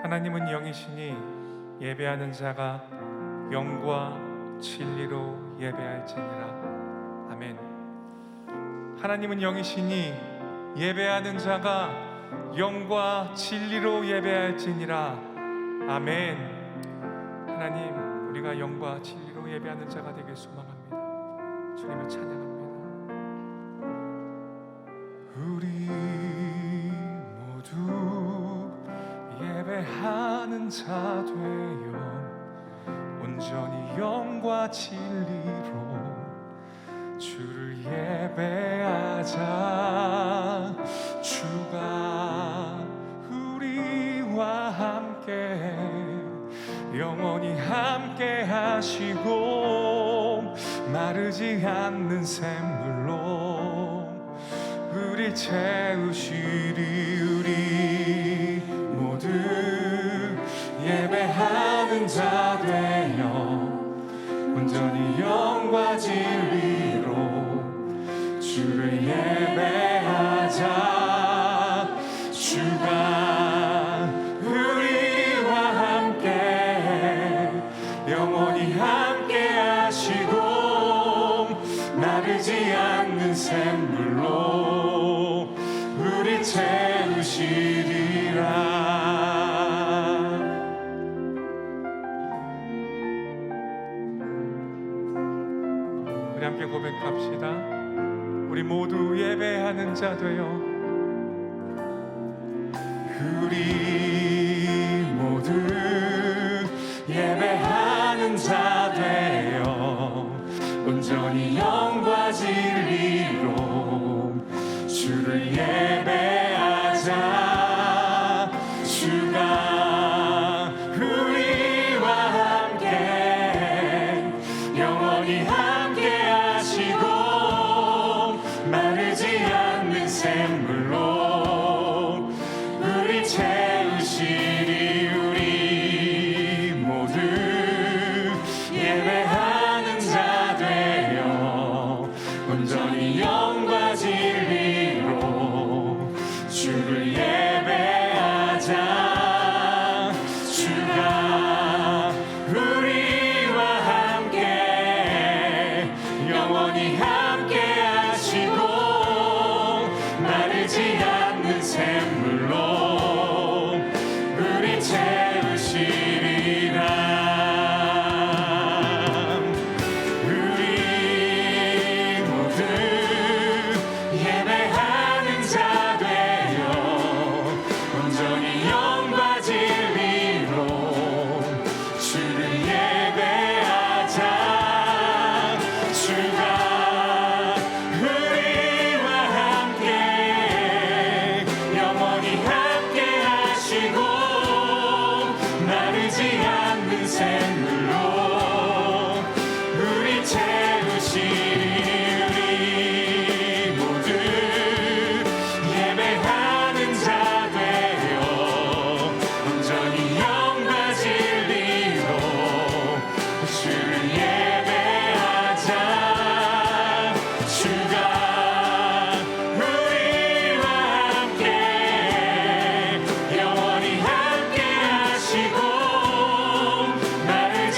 하나님은 영이시니 예배하는 자가 영과 진리로 예배할지니라. 아멘. 하나님은 영이시니 예배하는 자가 영과 진리로 예배할지니라. 아멘. 하나님, 우리가 영과 진리로 예배하는 자가 되길 소망합니다. 주님을 찬양합니다. 우리 모두 예배하는 자 되어 온전히 영과 진리로 주를 예배하자. 주가 우리와 함께 영원히 함께 하시고 마르지 않는 샘물로 우리 채우시리. 우리 모두 예배하는 자 되어 온전히 영과 진리로 주를 예배하자. 주가 우리와 함께 영원히 함께 하시고 마르지 않는 샘물로 우리 채우시리라. 우리 함께 고백합시다. 우리 모두 예배하는 자 되어 우리 모두 예배하는 자 되어 온전히 영과 진리로 주를 예배하자. 주가 우리와 함께 영원히 함께 하시고 마르지 않는 샘물로 우리 채우시리. 우리 모두 예배하는 자 되어 온전히 영과 진리로 주를 예배하자. 주가 우리와 함께 영원히 함께 하시고 마르지 않는 샘물로 우리 채우시리라. 우리 모두 예배하는 자 되어 온전히 영과 진리로 주를 예배하자. 주가 우리와 함께 영원히 함께 하시고 마르지 않는 샘물로 우리 채우시리. 우리 모두 예배하는 자 되어 온전히 영과 진리로 주를 예배하자. 주가 우리와 함께 영원히 함께 하시고 마르지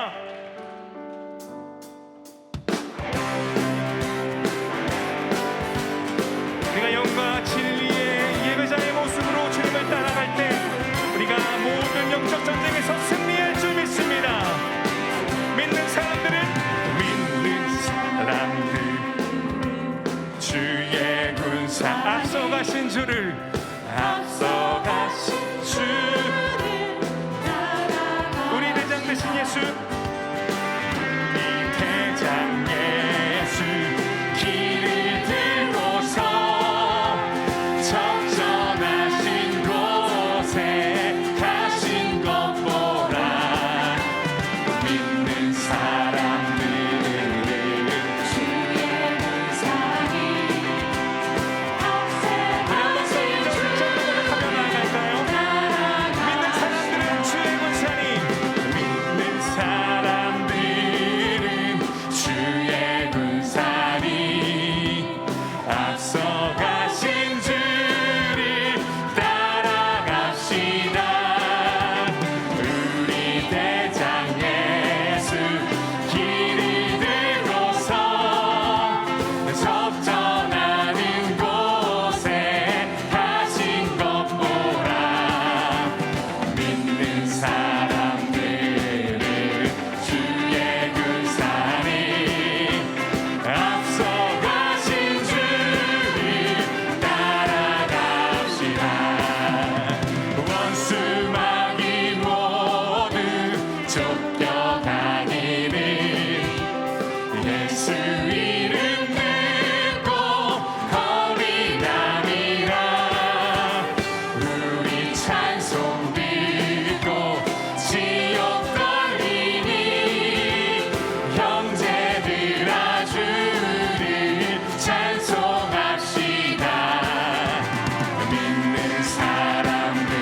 할렐루야. 우리가 영과 진리의 예배자의 모습으로 주님을 따라갈 때 우리가 모든 영적 전쟁에서 승리할 줄 믿습니다. 믿는 사람들 주의 군사 앞서가신 주를 우리 대장 되신 예수, 우리 대장 예수 길을 들고서 적전하신 곳에 가신 것 보라. 믿는 사람들은 주의 군사니 앞서가신 주를 따라갈까요? 믿는 사람들은 주의 군사니, 믿는 사람들은 주의 군사니 앞서가신 주를 따라갑시다. 우리 대장 예수 길을 들고서 적전하는 곳에 가신 것 보라. 믿는 사람들은 주의 군사니 앞서가신 주를 따라갑시다. 원수 마귀 모두 쫓겨가기를 예수 이름 듣고 거리나니라. 우리 찬송 듣고 지옥 떨리니 형제들아 주를 찬송합시다. 믿는 사람들은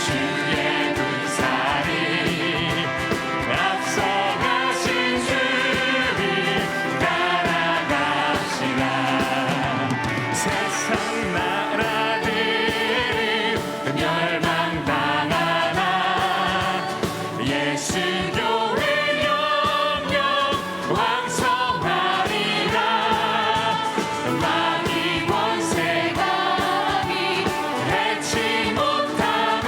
주의 군사니 앞서가신 주를 따라갑시다. 세상 나라들은 멸망당하나 예수 교회 영영 왕성하리라. 마귀 권세가 해치 못함을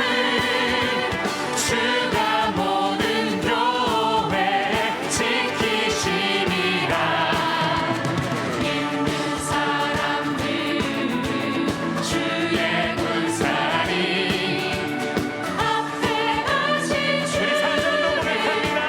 주가 모든 교회 지키시리라. 믿는 사람들은 주의 군사니 앞에 가신 주를 고백합니다.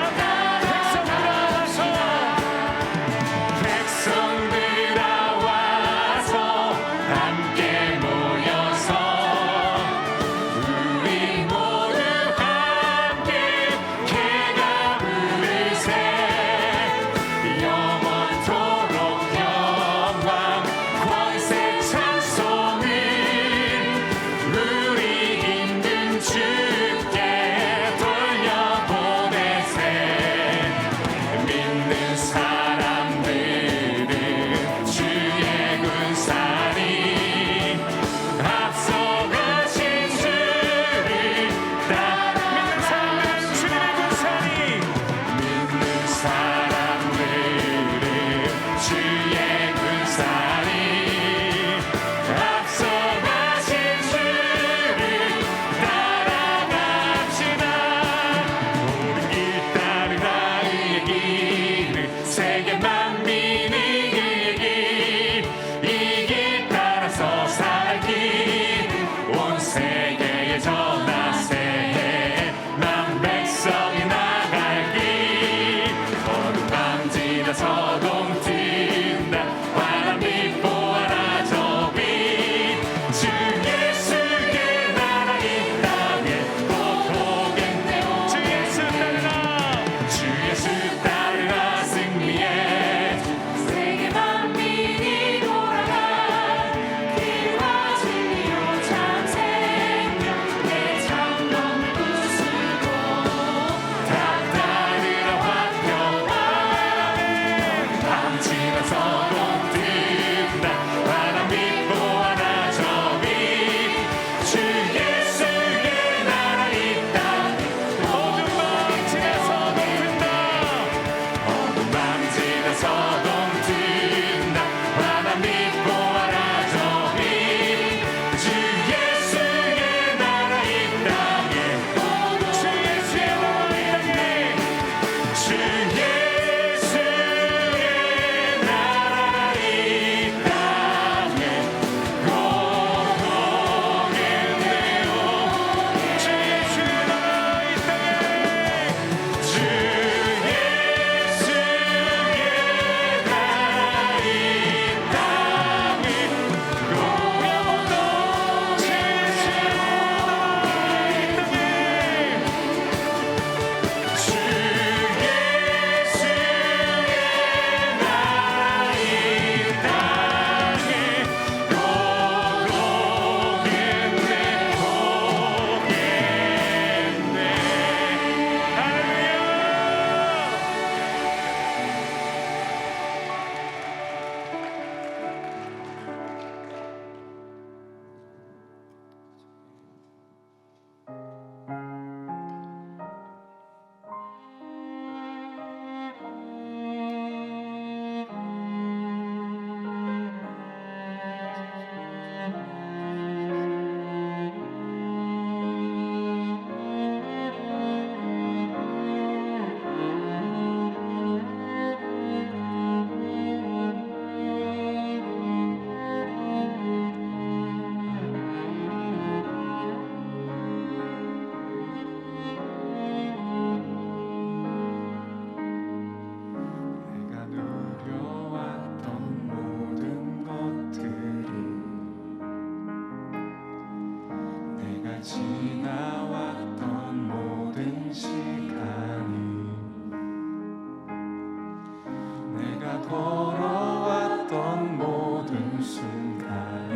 걸어왔던 모든 순간이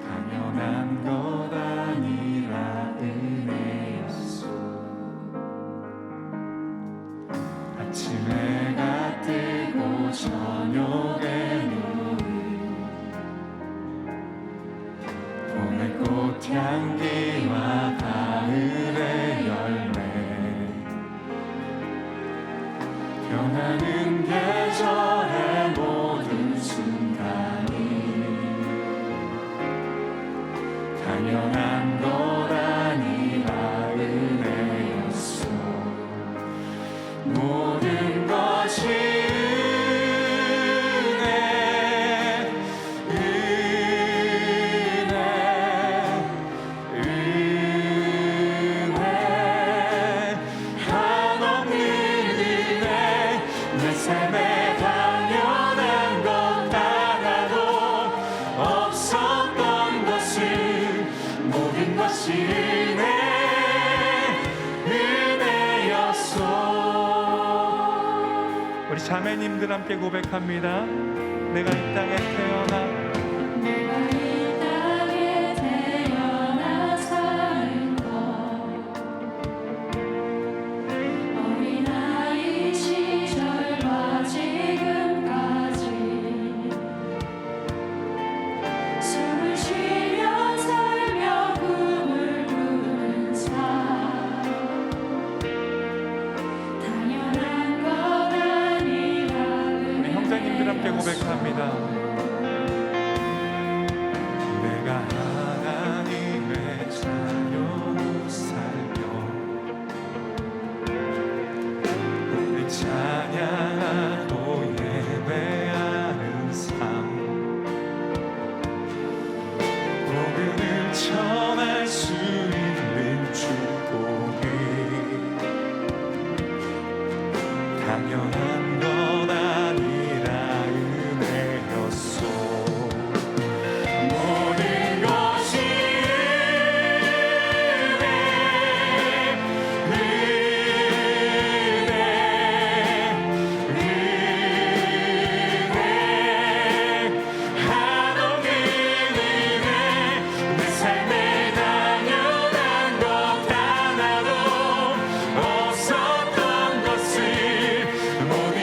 당연한 것 아니라 은혜였소. 아침 해가 뜨고 저녁에 누운 봄의 꽃향기와 가을의 열매, 변하는 계절의 모든 순간이 당연한 것 아니라 은혜였소. 모든 것이 은혜, 은혜, 한없는 은혜. 내 삶에 당연한 것 하나도 없었던 것을 모든 것이 은혜였소. 우리 자매님들 함께 고백합니다. 내가 이 땅에 태어나 내가 이 땅에 태어나 사는 것, 어린아이 시절과 지금까지 숨을 쉬며 살며 꿈을 꾸는 삶, 당연한 것 아니라 우리 형제님들 함께 고백합니다. 내가 하나님의 자녀로 살며 오늘 찬양하고 예배하는 삶, 복음을 전할 수 있는 축복이 당연한 것 아니라 은혜였소. 모든 것이 은혜, 한없는 은혜. 내 삶에 당연한 것 하나도 없었던 것을 모든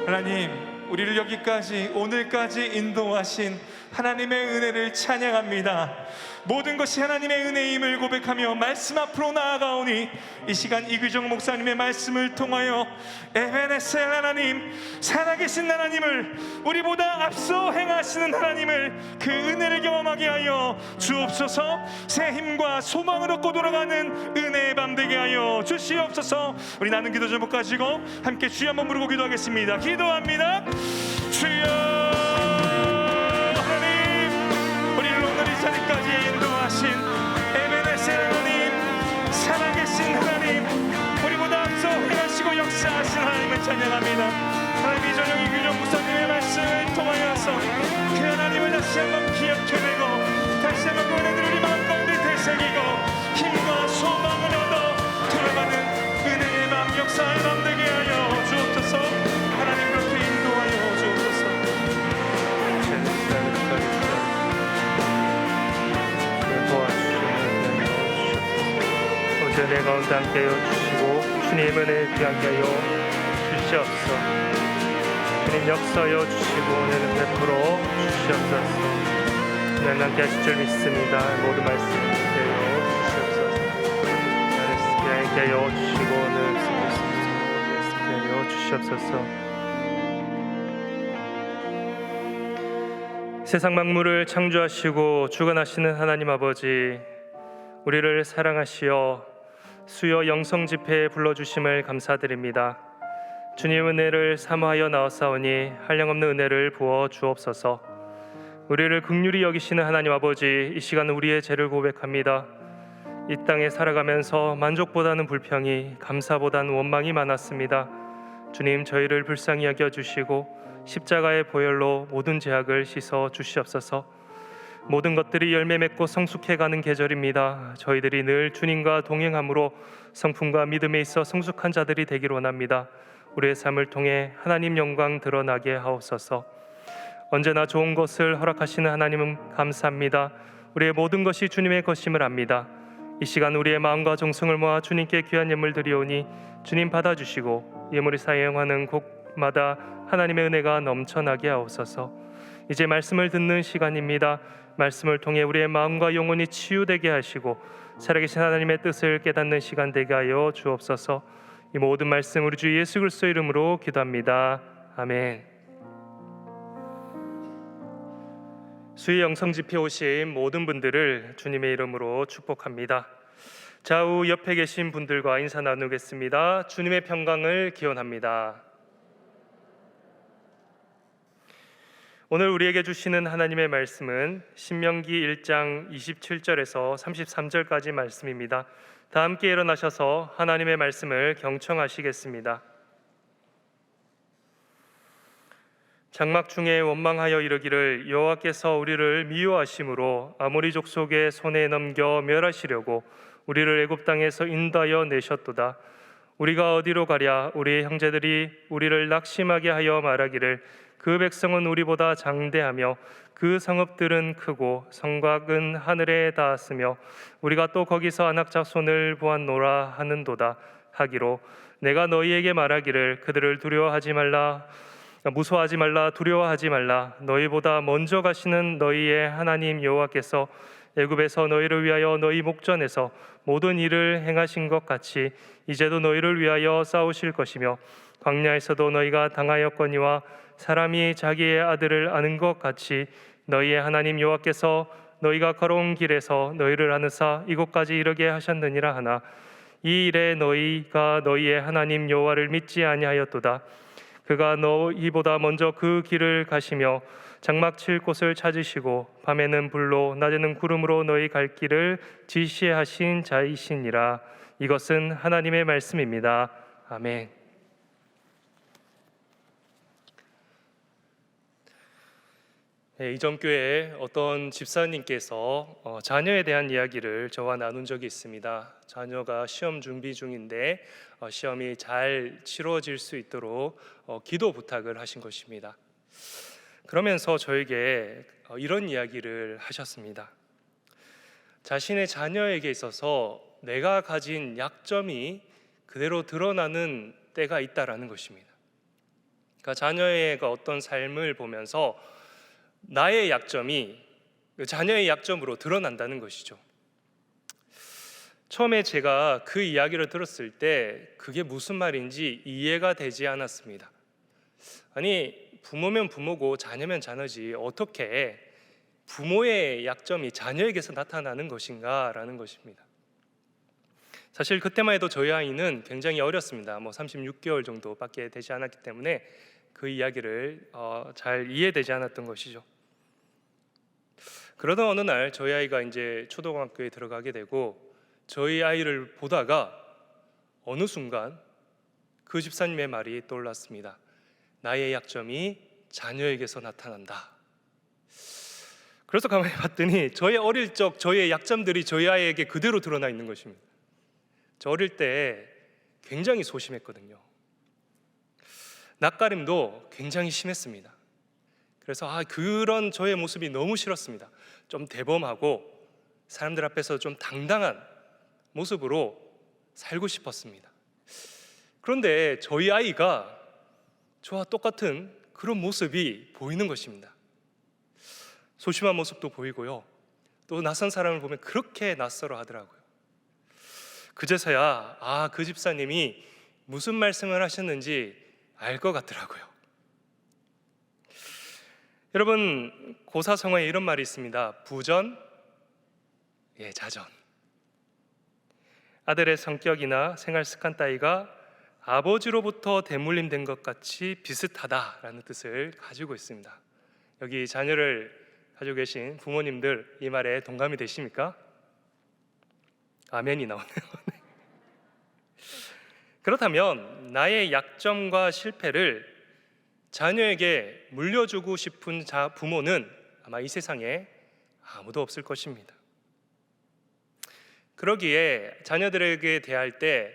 하나님, 우리를 여기까지 오늘까지 인도하신 하나님의 은혜를 찬양합니다. 모든 것이 하나님의 은혜임을 고백하며 말씀 앞으로 나아가오니 이 시간 이규정 목사님의 말씀을 통하여 에베네셀 하나님, 살아계신 하나님을, 우리보다 앞서 행하시는 하나님을, 그 은혜를 경험하게 하여 주옵소서. 새 힘과 소망을 얻고 돌아가는 은혜의 밤 되게 하여 주시옵소서. 우리 나는 기도 제목 가지고 함께 주여 한번 부르고 기도하겠습니다. 기도합니다. 주여, 자리까지 인도하신 에베네셀 하나님, 살아계신 하나님, 우리보다 앞서 행하시고 역사하신 하나님을 찬양합니다. 하나님, 이 저녁 이규정 목사님의 말씀을 통하여서 그 하나님을 다시 한번 기억해내고 다시 한번 그 은혜들을 우리 마음 가운데 되새기고 힘과 소망을 얻어 돌아가는 은혜의 마음, 역사의 마음 되게 하여 주옵소서. 하나님, 그렇게 인도하여 주옵소서. 내 가운데 함께하여 주시고 주님 은혜 귀하게 하여 주시옵소서. 주님 역사하여 주시고 은혜를 베풀어 주시옵소서. 하나님 함께 하실 줄 믿습니다. 모든 말씀 함께하여 주시옵소서. 함께 하여 주시고 은혜를 하여 주시옵소서. 세상 만물을 창조하시고 주관하시는 하나님 아버지, 우리를 사랑하시어 수요 영성 집회에 불러주심을 감사드립니다. 주님 은혜를 사모하여 나왔사오니 한량없는 은혜를 부어 주옵소서. 우리를 긍휼히 여기시는 하나님 아버지, 이 시간 우리의 죄를 고백합니다. 이 땅에 살아가면서 만족보다는 불평이, 감사보다는 원망이 많았습니다. 주님, 저희를 불쌍히 여겨주시고 십자가의 보혈로 모든 죄악을 씻어 주시옵소서. 모든 것들이 열매 맺고 성숙해가는 계절입니다. 저희들이 늘 주님과 동행함으로 성품과 믿음에 있어 성숙한 자들이 되길 원합니다. 우리의 삶을 통해 하나님 영광 드러나게 하옵소서. 언제나 좋은 것을 허락하시는 하나님은 감사합니다. 우리의 모든 것이 주님의 것임을 압니다. 이 시간 우리의 마음과 정성을 모아 주님께 귀한 예물 드리오니 주님 받아주시고 예물이 사용하는 곳마다 하나님의 은혜가 넘쳐나게 하옵소서. 이제 말씀을 듣는 시간입니다. 말씀을 통해 우리의 마음과 영혼이 치유되게 하시고 살아계신 하나님의 뜻을 깨닫는 시간 되게 하여 주옵소서. 이 모든 말씀 우리 주 예수 그리스도의 이름으로 기도합니다. 아멘. 수요 영성 집회 오신 모든 분들을 주님의 이름으로 축복합니다. 좌우 옆에 계신 분들과 인사 나누겠습니다. 주님의 평강을 기원합니다. 오늘 우리에게 주시는 하나님의 말씀은 신명기 1장 27절에서 33절까지 말씀입니다. 다 함께 일어나셔서 하나님의 말씀을 경청하시겠습니다. 장막 중에 원망하여 이르기를 여호와께서 우리를 미워하심으로 아모리 족속의 손에 넘겨 멸하시려고 우리를 애굽 땅에서 인도하여 내셨도다. 우리가 어디로 가랴? 우리의 형제들이 우리를 낙심하게 하여 말하기를 그 백성은 우리보다 장대하며 그 성읍들은 크고 성곽은 하늘에 닿았으며 우리가 또 거기서 아낙 자손을 보았노라 하는도다 하기로 내가 너희에게 말하기를 그들을 두려워하지 말라, 무서워하지 말라, 두려워하지 말라. 너희보다 먼저 가시는 너희의 하나님 여호와께서 애굽에서 너희를 위하여 너희 목전에서 모든 일을 행하신 것 같이 이제도 너희를 위하여 싸우실 것이며 광야에서도 너희가 당하였거니와 사람이 자기의 아들을 아는 것 같이 너희의 하나님 여호와께서 너희가 걸어온 길에서 너희를 안으사 이곳까지 이르게 하셨느니라 하나 이 일에 너희가 너희의 하나님 여호와를 믿지 아니하였도다. 그가 너희보다 먼저 그 길을 가시며 장막 칠 곳을 찾으시고 밤에는 불로 낮에는 구름으로 너희 갈 길을 지시하신 자이시니라. 이것은 하나님의 말씀입니다. 아멘. 이전 교회에 어떤 집사님께서 자녀에 대한 이야기를 저와 나눈 적이 있습니다. 자녀가 시험 준비 중인데 시험이 잘 치러질 수 있도록 기도 부탁을 하신 것입니다. 그러면서 저에게 이런 이야기를 하셨습니다. 자신의 자녀에게 있어서 내가 가진 약점이 그대로 드러나는 때가 있다라는 것입니다. 그러니까 자녀의 어떤 삶을 보면서 나의 약점이 자녀의 약점으로 드러난다는 것이죠. 처음에 제가 그 이야기를 들었을 때 그게 무슨 말인지 이해가 되지 않았습니다. 아니, 부모면 부모고 자녀면 자녀지 어떻게 부모의 약점이 자녀에게서 나타나는 것인가 라는 것입니다. 사실 그때만 해도 저희 아이는 굉장히 어렸습니다. 36개월 정도밖에 되지 않았기 때문에 그 이야기를 잘 이해되지 않았던 것이죠. 그러던 어느 날 저희 아이가 이제 초등학교에 들어가게 되고 저희 아이를 보다가 어느 순간 그 집사님의 말이 떠올랐습니다. 나의 약점이 자녀에게서 나타난다. 그래서 가만히 봤더니 저의 어릴 적 저의 약점들이 저희 아이에게 그대로 드러나 있는 것입니다. 저 어릴 때 굉장히 소심했거든요. 낯가림도 굉장히 심했습니다. 그래서 그런 저의 모습이 너무 싫었습니다. 좀 대범하고 사람들 앞에서 좀 당당한 모습으로 살고 싶었습니다. 그런데 저희 아이가 저와 똑같은 그런 모습이 보이는 것입니다. 소심한 모습도 보이고요. 또 낯선 사람을 보면 그렇게 낯설어 하더라고요. 그제서야 그 집사님이 무슨 말씀을 하셨는지 알 것 같더라고요. 여러분, 고사성어에 이런 말이 있습니다. 부전, 자전. 아들의 성격이나 생활 습관 따위가 아버지로부터 대물림된 것 같이 비슷하다라는 뜻을 가지고 있습니다. 여기 자녀를 가지고 계신 부모님들 이 말에 동감이 되십니까? 아멘이 나오네요. 그렇다면 나의 약점과 실패를 자녀에게 물려주고 싶은 부모는 아마 이 세상에 아무도 없을 것입니다. 그러기에 자녀들에게 대할 때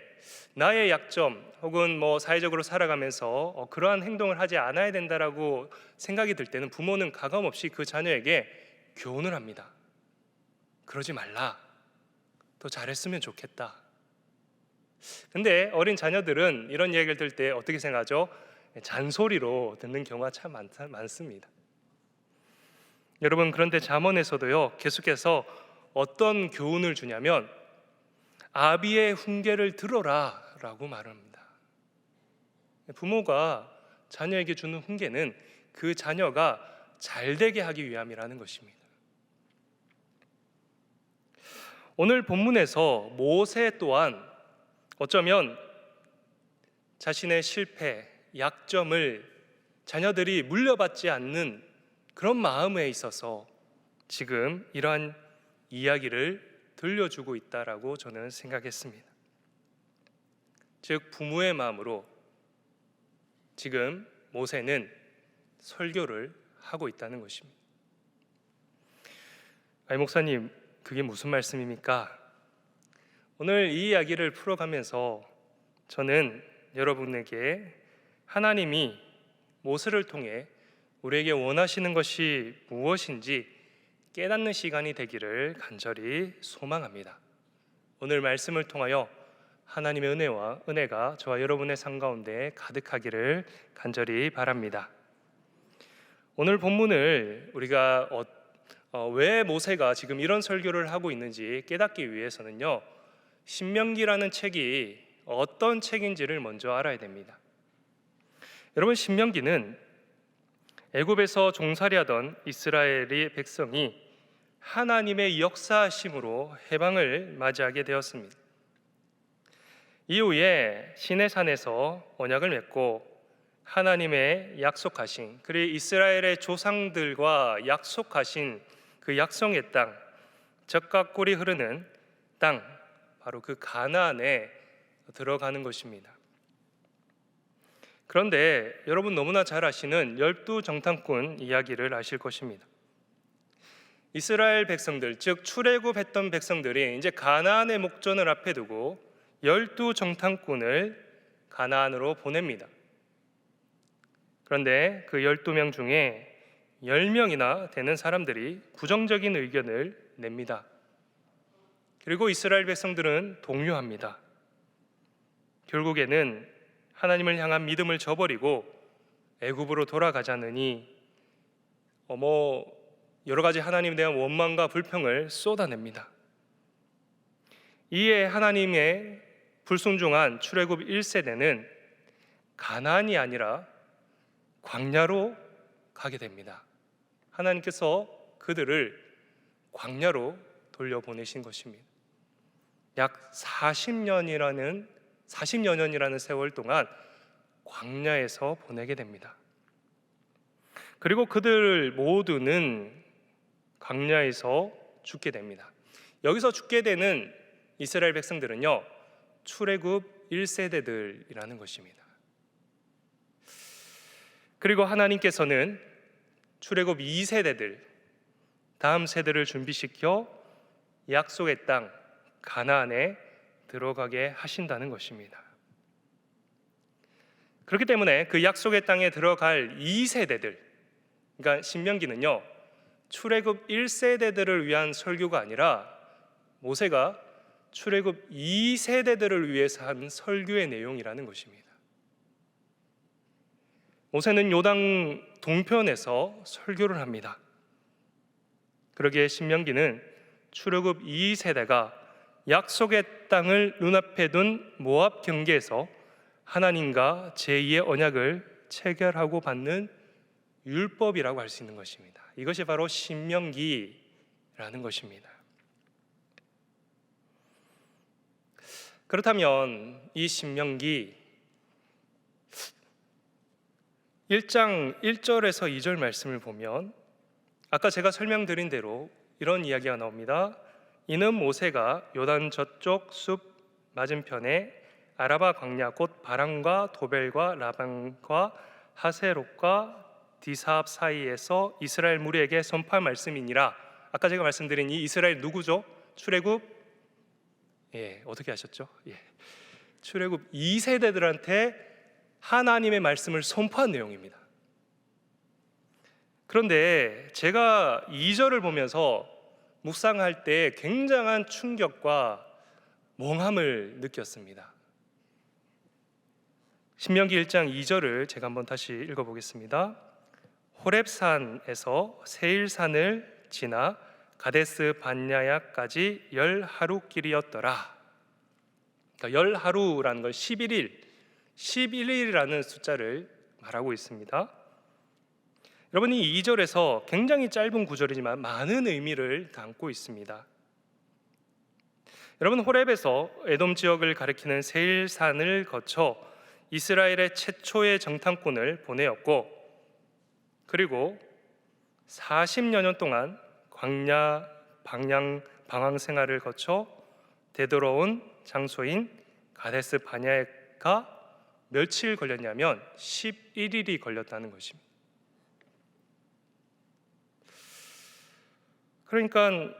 나의 약점 혹은 사회적으로 살아가면서 그러한 행동을 하지 않아야 된다라고 생각이 들 때는 부모는 가감없이 그 자녀에게 교훈을 합니다. 그러지 말라. 더 잘했으면 좋겠다. 근데 어린 자녀들은 이런 얘기를 들을 때 어떻게 생각하죠? 잔소리로 듣는 경우가 참 많습니다. 여러분, 그런데 잠언에서도요 계속해서 어떤 교훈을 주냐면 아비의 훈계를 들어라 라고 말합니다. 부모가 자녀에게 주는 훈계는 그 자녀가 잘되게 하기 위함이라는 것입니다. 오늘 본문에서 모세 또한 어쩌면 자신의 실패, 약점을 자녀들이 물려받지 않는 그런 마음에 있어서 지금 이러한 이야기를 들려주고 있다라고 저는 생각했습니다. 즉 부모의 마음으로 지금 모세는 설교를 하고 있다는 것입니다. 목사님, 그게 무슨 말씀입니까? 오늘 이 이야기를 풀어가면서 저는 여러분에게 하나님이 모세를 통해 우리에게 원하시는 것이 무엇인지 깨닫는 시간이 되기를 간절히 소망합니다. 오늘 말씀을 통하여 하나님의 은혜가 저와 여러분의 삶 가운데 가득하기를 간절히 바랍니다. 오늘 본문을 우리가 왜 모세가 지금 이런 설교를 하고 있는지 깨닫기 위해서는요, 신명기라는 책이 어떤 책인지를 먼저 알아야 됩니다. 여러분, 신명기는 애굽에서 종살이하던 이스라엘의 백성이 하나님의 역사하심으로 해방을 맞이하게 되었습니다. 이후에 시내산에서 언약을 맺고 하나님의 약속하신, 그리고 이스라엘의 조상들과 약속하신 그 약속의 땅, 젖과 꿀이 흐르는 땅, 바로 그 가나안에 들어가는 것입니다. 그런데 여러분 너무나 잘 아시는 12정탐꾼 이야기를 아실 것입니다. 이스라엘 백성들, 즉 출애굽했던 백성들이 이제 가나안의 목전을 앞에 두고 12정탐꾼을 가나안으로 보냅니다. 그런데 그 12명 중에 10명이나 되는 사람들이 부정적인 의견을 냅니다. 그리고 이스라엘 백성들은 동요합니다. 결국에는 하나님을 향한 믿음을 저버리고 애굽으로 돌아가자느니 여러 가지 하나님에 대한 원망과 불평을 쏟아냅니다. 이에 하나님의 불순종한 출애굽 1세대는 가나안이 아니라 광야로 가게 됩니다. 하나님께서 그들을 광야로 돌려보내신 것입니다. 약 40여 년이라는 세월 동안 광야에서 보내게 됩니다. 그리고 그들 모두는 광야에서 죽게 됩니다. 여기서 죽게 되는 이스라엘 백성들은요, 출애굽 1세대들이라는 것입니다. 그리고 하나님께서는 출애굽 2세대들, 다음 세대를 준비시켜 약속의 땅 가나안에 들어가게 하신다는 것입니다. 그렇기 때문에 그 약속의 땅에 들어갈 2세대들, 그러니까 신명기는요, 출애굽 1세대들을 위한 설교가 아니라 모세가 출애굽 2세대들을 위해서 한 설교의 내용이라는 것입니다. 모세는 요단 동편에서 설교를 합니다. 그러기에 신명기는 출애굽 2세대가 약속의 땅을 눈앞에 둔 모압 경계에서 하나님과 제2의 언약을 체결하고 받는 율법이라고 할 수 있는 것입니다. 이것이 바로 신명기라는 것입니다. 그렇다면 이 신명기 1장 1절에서 2절 말씀을 보면 아까 제가 설명드린 대로 이런 이야기가 나옵니다. 이는 모세가 요단 저쪽 숲 맞은편에 아라바 광야 곧 바람과 도벨과 라반과 하세롯과 디사합 사이에서 이스라엘 무리에게 선포할 말씀이니라. 아까 제가 말씀드린 이 이스라엘 누구죠? 출애굽 어떻게 하셨죠? 출애굽 2세대들한테 하나님의 말씀을 선포한 내용입니다. 그런데 제가 2절을 보면서 묵상할 때 굉장한 충격과 멍함을 느꼈습니다. 신명기 1장 2절을 제가 한번 다시 읽어보겠습니다. 호렙산에서 세일산을 지나 가데스 반야야까지 10하루길이었더라. 그러니까 10하루라는 건 11일이라는 숫자를 말하고 있습니다. 여러분, 이 2절에서 굉장히 짧은 구절이지만 많은 의미를 담고 있습니다. 여러분, 호렙에서 에돔 지역을 가리키는 세일산을 거쳐 이스라엘의 최초의 정탐꾼을 보내었고, 그리고 40여 년 동안 광야 방황 생활을 거쳐 되돌아온 장소인 가데스 바냐가 며칠 걸렸냐면 11일이 걸렸다는 것입니다. 그러니까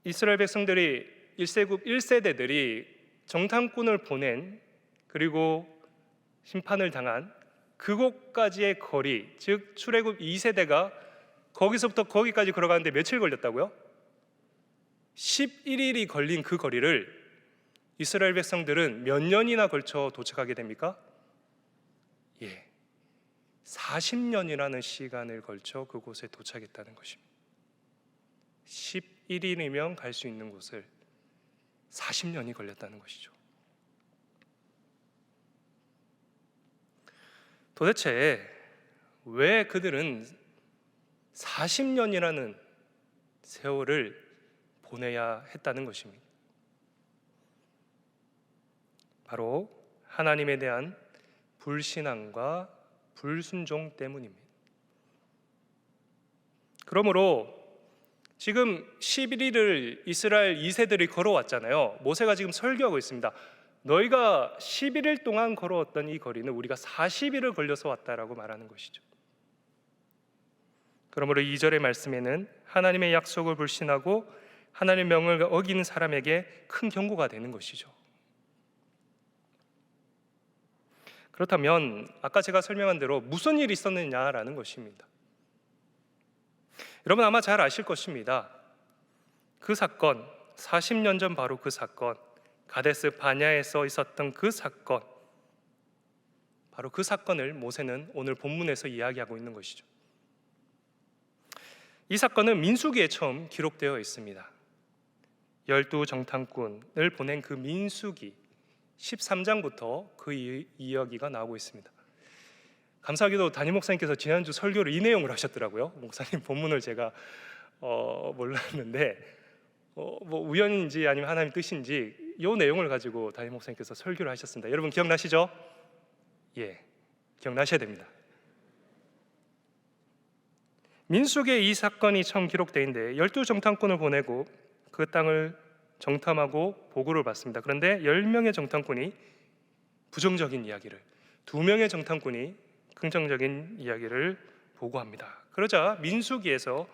이스라엘 백성들이 1세대들이 정탐꾼을 보낸, 그리고 심판을 당한 그곳까지의 거리, 즉 출애굽 2세대가 거기서부터 거기까지 걸어가는데 며칠 걸렸다고요? 11일이 걸린 그 거리를 이스라엘 백성들은 몇 년이나 걸쳐 도착하게 됩니까? 40년이라는 시간을 걸쳐 그곳에 도착했다는 것입니다. 11일이면 갈 수 있는 곳을 40년이 걸렸다는 것이죠. 도대체 왜 그들은 40년이라는 세월을 보내야 했다는 것입니다. 바로 하나님에 대한 불신앙과 불순종 때문입니다. 그러므로 지금 11일을 이스라엘 2세들이 걸어왔잖아요. 모세가 지금 설교하고 있습니다. 너희가 11일 동안 걸어왔던 이 거리는 우리가 40일을 걸려서 왔다라고 말하는 것이죠. 그러므로 2절의 말씀에는 하나님의 약속을 불신하고 하나님의 명을 어기는 사람에게 큰 경고가 되는 것이죠. 그렇다면 아까 제가 설명한 대로 무슨 일이 있었느냐라는 것입니다. 여러분 아마 잘 아실 것입니다. 그 사건, 40년 전 바로 그 사건, 가데스 바냐에서 있었던 그 사건, 바로 그 사건을 모세는 오늘 본문에서 이야기하고 있는 것이죠. 이 사건은 민수기에 처음 기록되어 있습니다. 12 정탐꾼을 보낸 그 민수기 13장부터 그 이야기가 나오고 있습니다. 감사하게도 담임 목사님께서 지난주 설교를 이 내용을 하셨더라고요. 목사님 본문을 제가 몰랐는데 뭐 우연인지 아니면 하나님 뜻인지 이 내용을 가지고 담임 목사님께서 설교를 하셨습니다. 여러분 기억나시죠? 예, 기억나셔야 됩니다. 민수기에 이 사건이 처음 기록되어 있는데 12 정탐꾼을 보내고 그 땅을 정탐하고 보고를 받습니다. 그런데 10명의 정탐꾼이 부정적인 이야기를, 2명의 정탐꾼이 긍정적인 이야기를 보고합니다. 그러자 민수기에서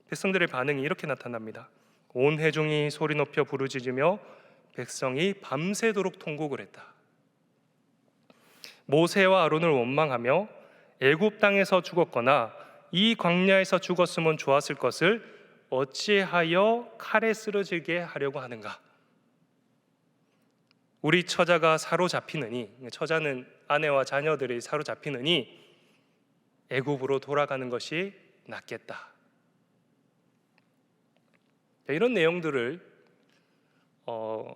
백성들의 반응이 이렇게 나타납니다. 온 회중이 소리 높여 부르짖으며 백성이 밤새도록 통곡을 했다. 모세와 아론을 원망하며 애굽 땅에서 죽었거나 이 광야에서 죽었으면 좋았을 것을 어찌하여 칼에 쓰러지게 하려고 하는가? 우리 처자가 사로잡히느니, 처자는 아내와 자녀들이 사로잡히느니 애굽으로 돌아가는 것이 낫겠다. 이런 내용들을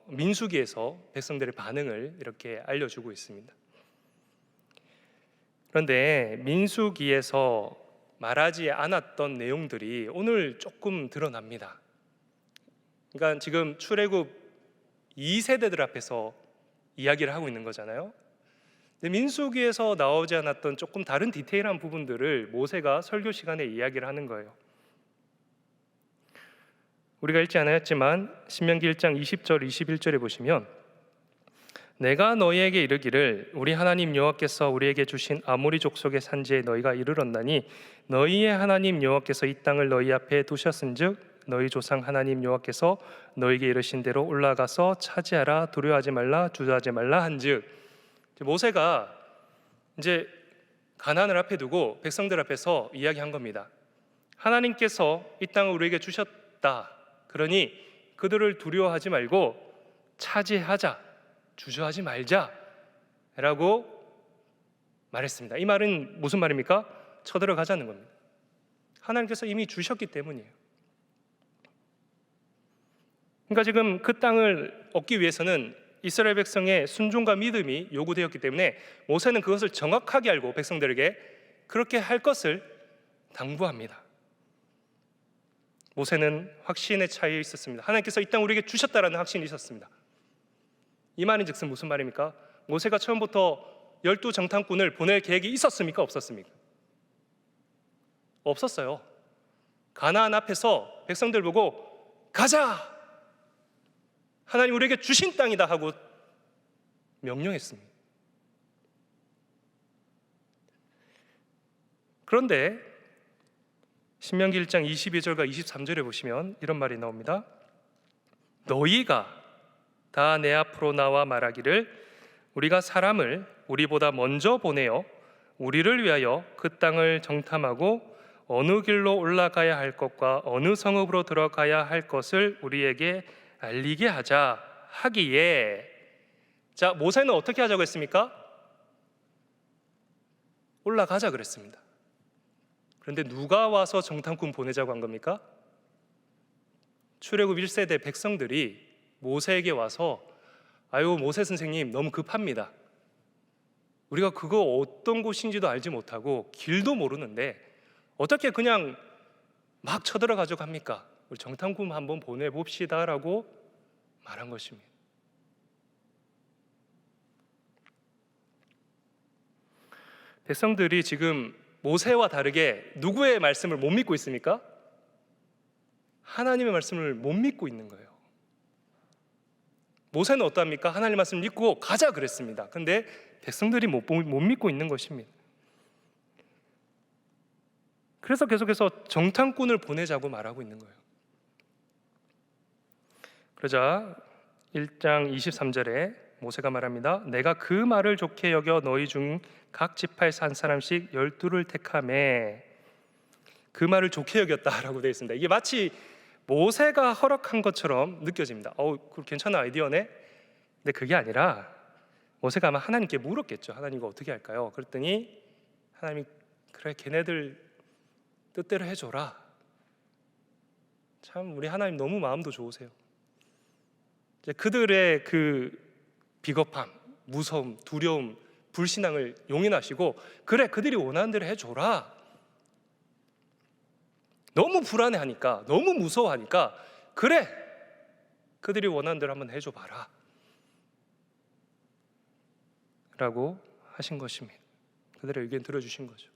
민수기에서 백성들의 반응을 이렇게 알려주고 있습니다. 그런데 민수기에서 말하지 않았던 내용들이 오늘 조금 드러납니다. 그러니까 지금 출애굽 2세대들 앞에서 이야기를 하고 있는 거잖아요. 근데 민수기에서 나오지 않았던 조금 다른 디테일한 부분들을 모세가 설교 시간에 이야기를 하는 거예요. 우리가 읽지 않았지만 신명기 1장 20절 21절에 보시면 내가 너희에게 이르기를 우리 하나님 여호와께서 우리에게 주신 아모리 족속의 산지에 너희가 이르렀나니 너희의 하나님 여호와께서 이 땅을 너희 앞에 두셨은즉 너희 조상 하나님 여호와께서 너희에게 이르신 대로 올라가서 차지하라 두려워하지 말라 주저하지 말라 한즉 모세가 이제 가나안을 앞에 두고 백성들 앞에서 이야기한 겁니다. 하나님께서 이 땅을 우리에게 주셨다. 그러니 그들을 두려워하지 말고 차지하자. 주저하지 말자라고 말했습니다. 이 말은 무슨 말입니까? 쳐들어가자는 겁니다. 하나님께서 이미 주셨기 때문이에요. 그러니까 지금 그 땅을 얻기 위해서는 이스라엘 백성의 순종과 믿음이 요구되었기 때문에 모세는 그것을 정확하게 알고 백성들에게 그렇게 할 것을 당부합니다. 모세는 확신에 차여 있었습니다. 하나님께서 이 땅 우리에게 주셨다라는 확신이 있었습니다. 이 말인 즉슨 무슨 말입니까? 모세가 처음부터 12 정탐꾼을 보낼 계획이 있었습니까? 없었습니까? 없었어요. 가나안 앞에서 백성들 보고 가자! 하나님 우리에게 주신 땅이다 하고 명령했습니다. 그런데 신명기 1장 22절과 23절에 보시면 이런 말이 나옵니다. 너희가 다 내 앞으로 나와 말하기를 우리가 사람을 우리보다 먼저 보내어 우리를 위하여 그 땅을 정탐하고 어느 길로 올라가야 할 것과 어느 성읍으로 들어가야 할 것을 우리에게 알리게 하자 하기에 자 모세는 어떻게 하자고 했습니까? 올라가자 그랬습니다. 그런데 누가 와서 정탐꾼 보내자고 한 겁니까? 출애굽 1세대 백성들이 모세에게 와서 아유 모세 선생님 너무 급합니다. 우리가 그거 어떤 곳인지도 알지 못하고 길도 모르는데 어떻게 그냥 막 쳐들어가지고 합니까? 우리 정탐꾼 한번 보내봅시다라고 말한 것입니다. 백성들이 지금 모세와 다르게 누구의 말씀을 못 믿고 있습니까? 하나님의 말씀을 못 믿고 있는 거예요. 모세는 어떠합니까? 하나님 말씀을 믿고 가자 그랬습니다. 근데 백성들이 못 믿고 있는 것입니다. 그래서 계속해서 정탐꾼을 보내자고 말하고 있는 거예요. 그러자 1장 23절에 모세가 말합니다. 내가 그 말을 좋게 여겨 너희 중 각 지파에서 한 사람씩 12를 택하매. 그 말을 좋게 여겼다라고 되어 있습니다. 이게 마치 모세가 허락한 것처럼 느껴집니다. 그 괜찮은 아이디어네. 근데 그게 아니라 모세가 아마 하나님께 물었겠죠. 하나님 이거 어떻게 할까요? 그랬더니 하나님이 그래 걔네들 뜻대로 해줘라. 참 우리 하나님 너무 마음도 좋으세요. 이제 그들의 그 비겁함, 무서움, 두려움, 불신앙을 용인하시고 그래 그들이 원하는 대로 해줘라. 너무 불안해하니까 너무 무서워하니까 그래 그들이 원하는 대로 한번 해줘봐라 라고 하신 것입니다. 그들의 의견 들어주신 거죠.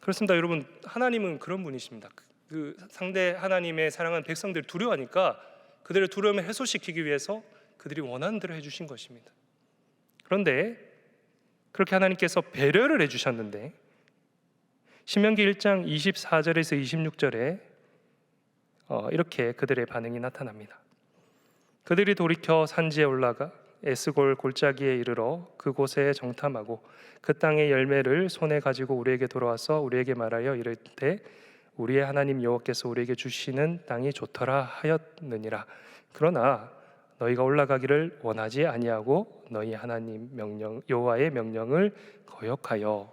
그렇습니다. 여러분 하나님은 그런 분이십니다. 그 상대 하나님의 사랑하는 백성들 두려워하니까 그들의 두려움을 해소시키기 위해서 그들이 원하는 대로 해주신 것입니다. 그런데 그렇게 하나님께서 배려를 해주셨는데 신명기 1장 24절에서 26절에 이렇게 그들의 반응이 나타납니다. 그들이 돌이켜 산지에 올라가 에스골 골짜기에 이르러 그곳에 정탐하고 그 땅의 열매를 손에 가지고 우리에게 돌아와서 우리에게 말하여 이르되 우리의 하나님 여호와께서 우리에게 주시는 땅이 좋더라 하였느니라. 그러나 너희가 올라가기를 원하지 아니하고 너희 하나님 명령 여호와의 명령을 거역하여.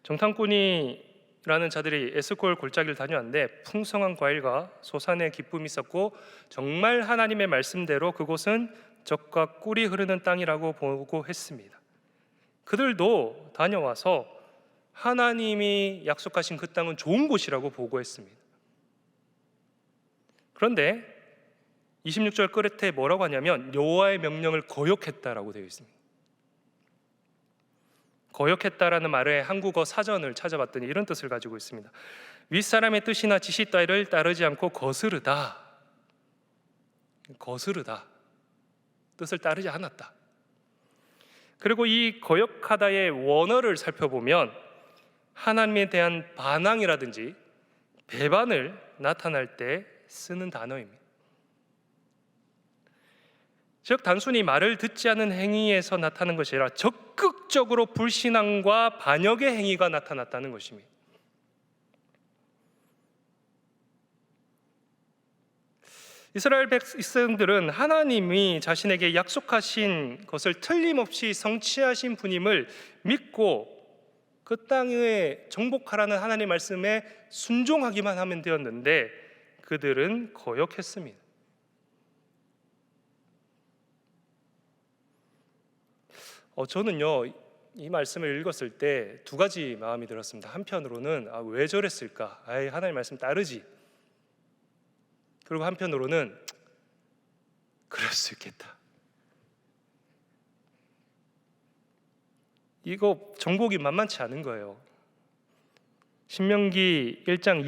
정탐꾼이라는 자들이 에스콜 골짜기를 다녀왔는데 풍성한 과일과 소산의 기쁨이 있었고 정말 하나님의 말씀대로 그곳은 젖과 꿀이 흐르는 땅이라고 보고했습니다. 그들도 다녀와서 하나님이 약속하신 그 땅은 좋은 곳이라고 보고했습니다. 그런데 26절 끝에 뭐라고 하냐면 여호와의 명령을 거역했다라고 되어 있습니다. 거역했다라는 말의 한국어 사전을 찾아봤더니 이런 뜻을 가지고 있습니다. 윗사람의 뜻이나 지시 따위를 따르지 않고 거스르다. 거스르다. 뜻을 따르지 않았다. 그리고 이 거역하다의 원어를 살펴보면 하나님에 대한 반항이라든지 배반을 나타낼 때 쓰는 단어입니다. 즉 단순히 말을 듣지 않는 행위에서 나타나는 것이 아니라 적극적으로 불신앙과 반역의 행위가 나타났다는 것입니다. 이스라엘 백성들은 하나님이 자신에게 약속하신 것을 틀림없이 성취하신 분임을 믿고 그 땅에 정복하라는 하나님의 말씀에 순종하기만 하면 되었는데 그들은 거역했습니다. 저는요 이 말씀을 읽었을 때 두 가지 마음이 들었습니다. 한편으로는 왜 저랬을까? 하나님 말씀 따르지. 그리고 한편으로는 그럴 수 있겠다. 이거 정복이 만만치 않은 거예요. 신명기 1장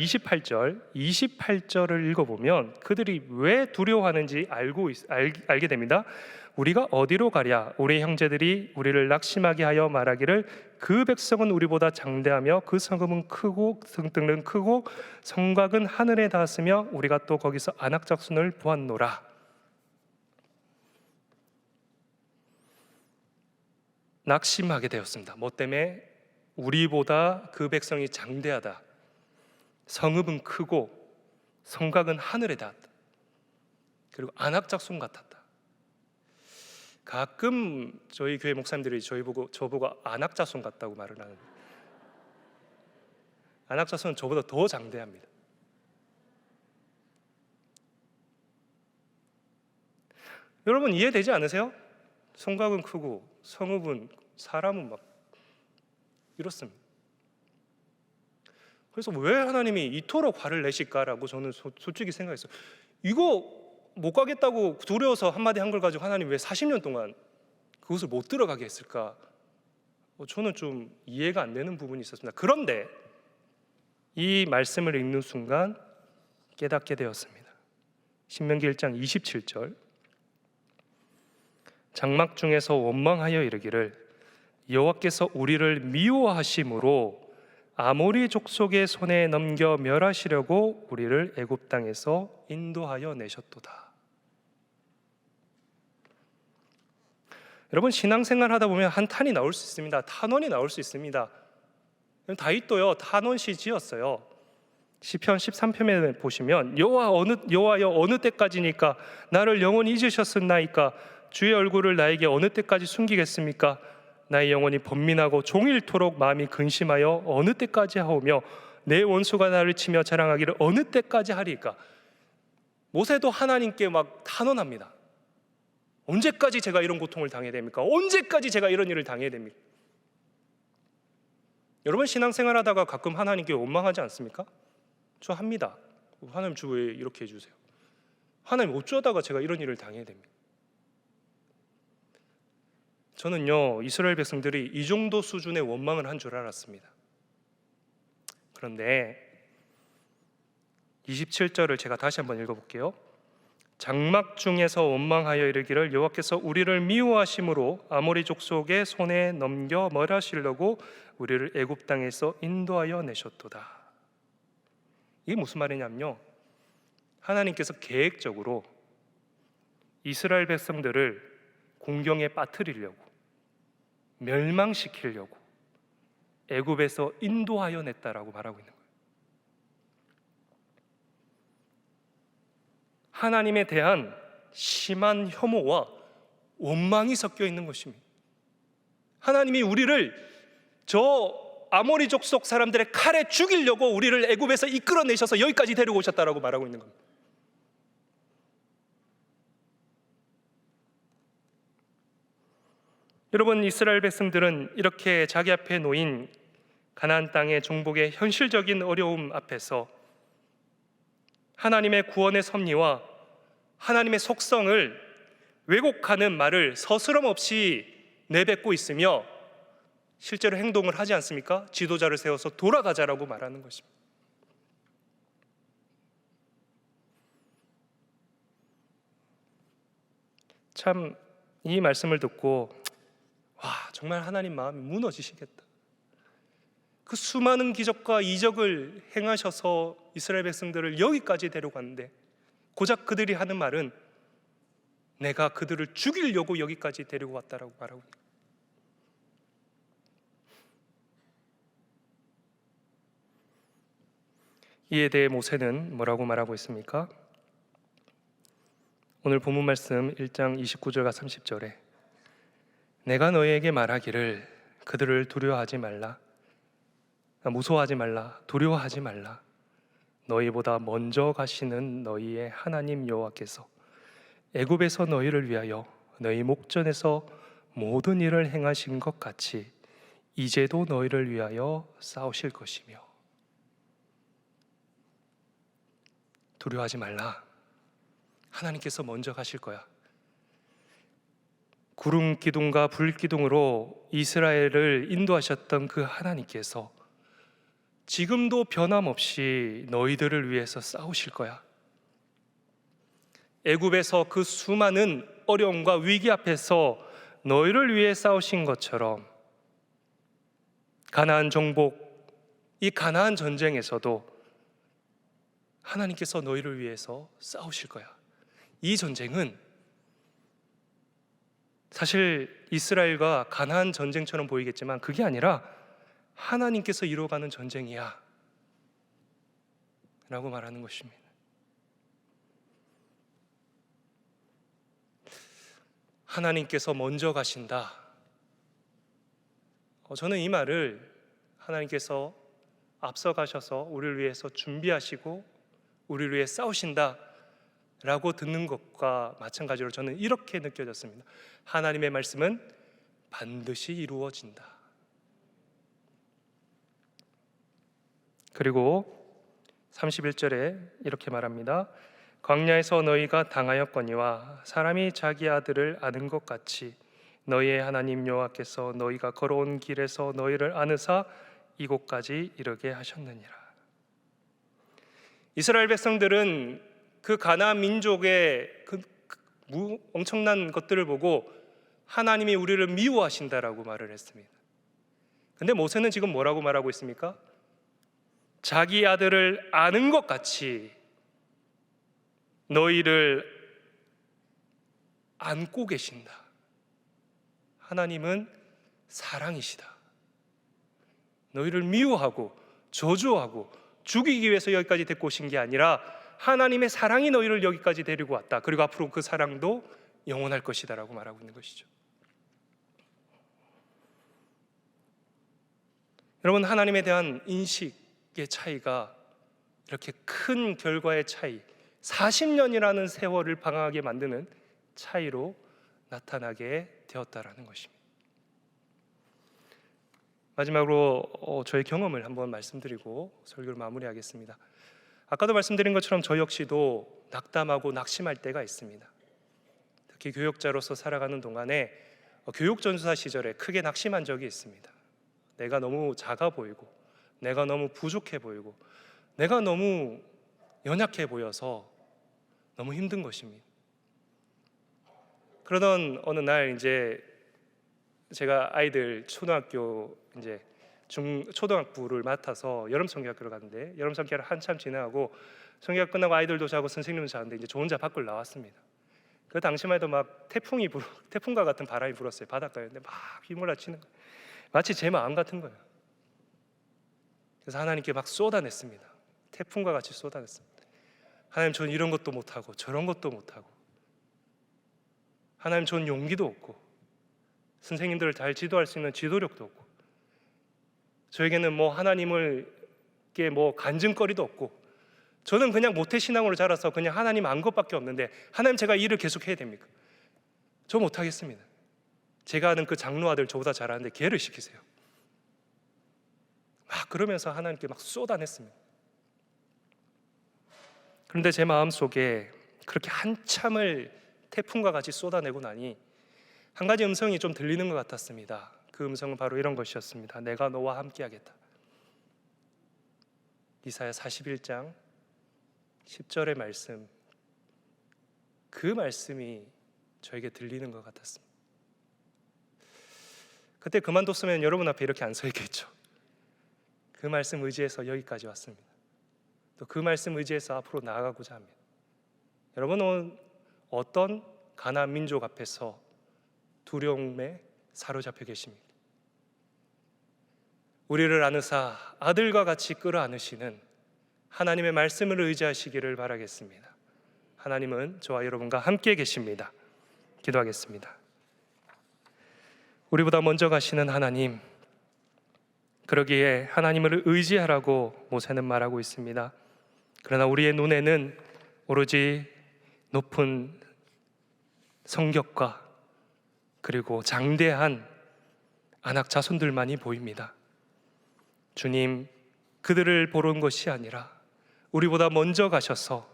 28절을 읽어보면 그들이 왜 두려워하는지 알게 됩니다. 우리가 어디로 가랴? 우리 형제들이 우리를 낙심하게 하여 말하기를 그 백성은 우리보다 장대하며 그 성읍은 크고 등등은 크고 성곽은 하늘에 닿았으며 우리가 또 거기서 안악작순을 보았노라. 낙심하게 되었습니다. 뭐 때문에? 우리보다 그 백성이 장대하다. 성읍은 크고 성곽은 하늘에 닿았다. 그리고 안악작순 같았다. 가끔 저희 교회 목사님들이 저보고 안악자손 같다고 말을 하는데 안악자손은 저보다 더 장대합니다. 여러분 이해되지 않으세요? 성곽은 크고 성읍은 사람은 막 이렇습니다. 그래서 왜 하나님이 이토록 화를 내실까라고 저는 솔직히 생각했어요. 이거 못 가겠다고 두려워서 한마디 한 걸 가지고 하나님 왜 40년 동안 그곳을 못 들어가게 했을까? 저는 좀 이해가 안 되는 부분이 있었습니다. 그런데 이 말씀을 읽는 순간 깨닫게 되었습니다. 신명기 1장 27절, 장막 중에서 원망하여 이르기를 여호와께서 우리를 미워하심으로 아모리 족속의 손에 넘겨 멸하시려고 우리를 애굽 땅에서 인도하여 내셨도다. 여러분 신앙생활 하다 보면 한탄이 나올 수 있습니다. 탄원이 나올 수 있습니다. 다윗도요 탄원시 지었어요. 시편 13편에 보시면 여호와여 어느 때까지니까 나를 영원히 잊으셨었나이까 주의 얼굴을 나에게 어느 때까지 숨기겠습니까? 나의 영혼이 번민하고 종일토록 마음이 근심하여 어느 때까지 하오며 내 원수가 나를 치며 자랑하기를 어느 때까지 하리까? 모세도 하나님께 막 탄원합니다. 언제까지 제가 이런 고통을 당해야 됩니까? 언제까지 제가 이런 일을 당해야 됩니까? 여러분 신앙생활 하다가 가끔 하나님께 원망하지 않습니까? 저 합니다. 하나님 저 왜 이렇게 해주세요? 하나님 어쩌다가 제가 이런 일을 당해야 됩니까? 저는요 이스라엘 백성들이 이 정도 수준의 원망을 한 줄 알았습니다. 그런데 27절을 제가 다시 한번 읽어볼게요. 장막 중에서 원망하여 이르기를 여호와께서 우리를 미워하심으로 아모리 족속의 손에 넘겨 멸하시려고 우리를 애굽 땅에서 인도하여 내셨도다. 이게 무슨 말이냐면요, 하나님께서 계획적으로 이스라엘 백성들을 공경에 빠뜨리려고, 멸망시키려고 애굽에서 인도하여 냈다라고 말하고 있는 거예요. 하나님에 대한 심한 혐오와 원망이 섞여 있는 것입니다. 하나님이 우리를 저 아모리 족속 사람들의 칼에 죽이려고 우리를 애굽에서 이끌어내셔서 여기까지 데리고 오셨다라고 말하고 있는 겁니다. 여러분 이스라엘 백성들은 이렇게 자기 앞에 놓인 가나안 땅의 종복의 현실적인 어려움 앞에서 하나님의 구원의 섭리와 하나님의 속성을 왜곡하는 말을 서스럼 없이 내뱉고 있으며 실제로 행동을 하지 않습니까? 지도자를 세워서 돌아가자라고 말하는 것입니다. 참 이 말씀을 듣고 와 정말 하나님 마음이 무너지시겠다. 그 수많은 기적과 이적을 행하셔서 이스라엘 백성들을 여기까지 데려갔는데 고작 그들이 하는 말은 내가 그들을 죽이려고 여기까지 데리고 왔다라고 말하고 있습니다. 이에 대해 모세는 뭐라고 말하고 있습니까? 오늘 본문 말씀 1장 29절과 30절에 내가 너희에게 말하기를 그들을 두려워하지 말라, 무서워하지 말라, 두려워하지 말라. 너희보다 먼저 가시는 너희의 하나님 여호와께서 애굽에서 너희를 위하여 너희 목전에서 모든 일을 행하신 것 같이 이제도 너희를 위하여 싸우실 것이며. 두려워하지 말라. 하나님께서 먼저 가실 거야. 구름 기둥과 불 기둥으로 이스라엘을 인도하셨던 그 하나님께서 지금도 변함없이 너희들을 위해서 싸우실 거야. 애굽에서 그 수많은 어려움과 위기 앞에서 너희를 위해 싸우신 것처럼 가나안 정복, 이 가나안 전쟁에서도 하나님께서 너희를 위해서 싸우실 거야. 이 전쟁은 사실 이스라엘과 가나안 전쟁처럼 보이겠지만 그게 아니라 하나님께서 이루어가는 전쟁이야 라고 말하는 것입니다. 하나님께서 먼저 가신다. 저는 이 말을 하나님께서 앞서 가셔서 우리를 위해서 준비하시고 우리를 위해 싸우신다 라고 듣는 것과 마찬가지로 저는 이렇게 느껴졌습니다. 하나님의 말씀은 반드시 이루어진다. 그리고 31절에 이렇게 말합니다. 광야에서 너희가 당하였거니와 사람이 자기 아들을 아는 것 같이 너희의 하나님 여호와께서 너희가 걸어온 길에서 너희를 안으사 이곳까지 이르게 하셨느니라. 이스라엘 백성들은 그 가나안 민족의 그 엄청난 것들을 보고 하나님이 우리를 미워하신다라고 말을 했습니다. 근데 모세는 지금 뭐라고 말하고 있습니까? 자기 아들을 아는 것 같이 너희를 안고 계신다. 하나님은 사랑이시다. 너희를 미워하고 저주하고 죽이기 위해서 여기까지 데리고 오신 게 아니라 하나님의 사랑이 너희를 여기까지 데리고 왔다. 그리고 앞으로 그 사랑도 영원할 것이다 라고 말하고 있는 것이죠. 여러분, 하나님에 대한 인식의 차이가 이렇게 큰 결과의 차이, 40년이라는 세월을 방황하게 만드는 차이로 나타나게 되었다라는 것입니다. 마지막으로 저의 경험을 한번 말씀드리고 설교를 마무리하겠습니다. 아까도 말씀드린 것처럼 저 역시도 낙담하고 낙심할 때가 있습니다. 특히 교육자로서 살아가는 동안에 교육전수사 시절에 크게 낙심한 적이 있습니다. 내가 너무 작아 보이고 내가 너무 부족해 보이고 내가 너무 연약해 보여서 너무 힘든 것입니다. 그러던 어느 날 이제 제가 아이들 초등학교 이제 초등학부를 맡아서 여름 성경학교를 갔는데 여름 성경학교를 한참 진행하고 성경학 끝나고 아이들도 자고 선생님도 자는데 이제 저 혼자 밖을 나왔습니다. 그 당시만 해도 막 태풍과 같은 바람이 불었어요. 바닷가였는데 막 휘몰아치는 거예요. 마치 제 마음 같은 거예요. 그래서 하나님께 막 쏟아냈습니다. 태풍과 같이 쏟아냈습니다. 하나님, 저는 이런 것도 못하고 저런 것도 못하고, 하나님, 저는 용기도 없고 선생님들을 잘 지도할 수 있는 지도력도 없고, 저에게는 뭐 하나님을께 뭐 간증거리도 없고, 저는 그냥 모태신앙으로 자라서 그냥 하나님 안 것밖에 없는데 하나님, 제가 일을 계속 해야 됩니까? 저 못하겠습니다. 제가 아는 그 장로 아들 저보다 잘하는데 걔를 시키세요. 막 그러면서 하나님께 막 쏟아냈습니다. 그런데 제 마음속에 그렇게 한참을 태풍과 같이 쏟아내고 나니 한 가지 음성이 좀 들리는 것 같았습니다. 그 음성은 바로 이런 것이었습니다. 내가 너와 함께 하겠다. 이사야 41장 10절의 말씀, 그 말씀이 저에게 들리는 것 같았습니다. 그때 그만뒀으면 여러분 앞에 이렇게 안 서 있겠죠. 그 말씀 의지해서 여기까지 왔습니다. 또 그 말씀 의지해서 앞으로 나아가고자 합니다. 여러분은 어떤 가나안 민족 앞에서 두려움에 사로잡혀 계십니까? 우리를 안으사 아들과 같이 끌어안으시는 하나님의 말씀을 의지하시기를 바라겠습니다. 하나님은 저와 여러분과 함께 계십니다. 기도하겠습니다. 우리보다 먼저 가시는 하나님, 그러기에 하나님을 의지하라고 모세는 말하고 있습니다. 그러나 우리의 눈에는 오로지 높은 성벽과 그리고 장대한 안악 자손들만이 보입니다. 주님, 그들을 보는 것이 아니라 우리보다 먼저 가셔서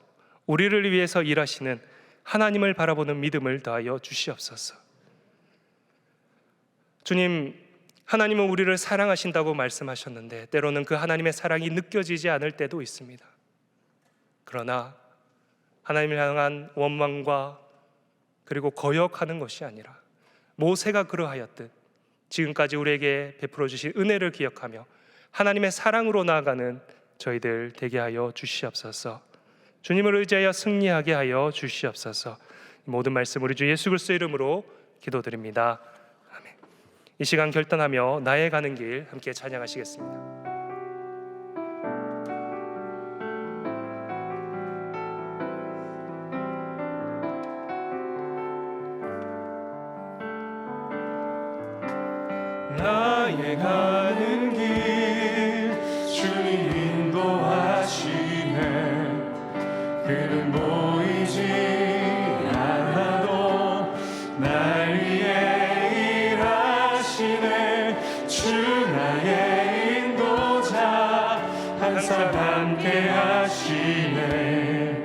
우리를 위해서 일하시는 하나님을 바라보는 믿음을 더하여 주시옵소서. 주님, 하나님은 우리를 사랑하신다고 말씀하셨는데 때로는 그 하나님의 사랑이 느껴지지 않을 때도 있습니다. 그러나 하나님을 향한 원망과 그리고 거역하는 것이 아니라 모세가 그러하였듯 지금까지 우리에게 베풀어 주신 은혜를 기억하며 하나님의 사랑으로 나아가는 저희들 되게 하여 주시옵소서. 주님을 의지하여 승리하게 하여 주시옵소서. 모든 말씀 우리 주 예수 그리스도의 이름으로 기도드립니다. 아멘. 이 시간 결단하며 나의 가는 길 함께 찬양하시겠습니다. 나의 가는 길 주님 인도하시네. 그는 보이지 하시네.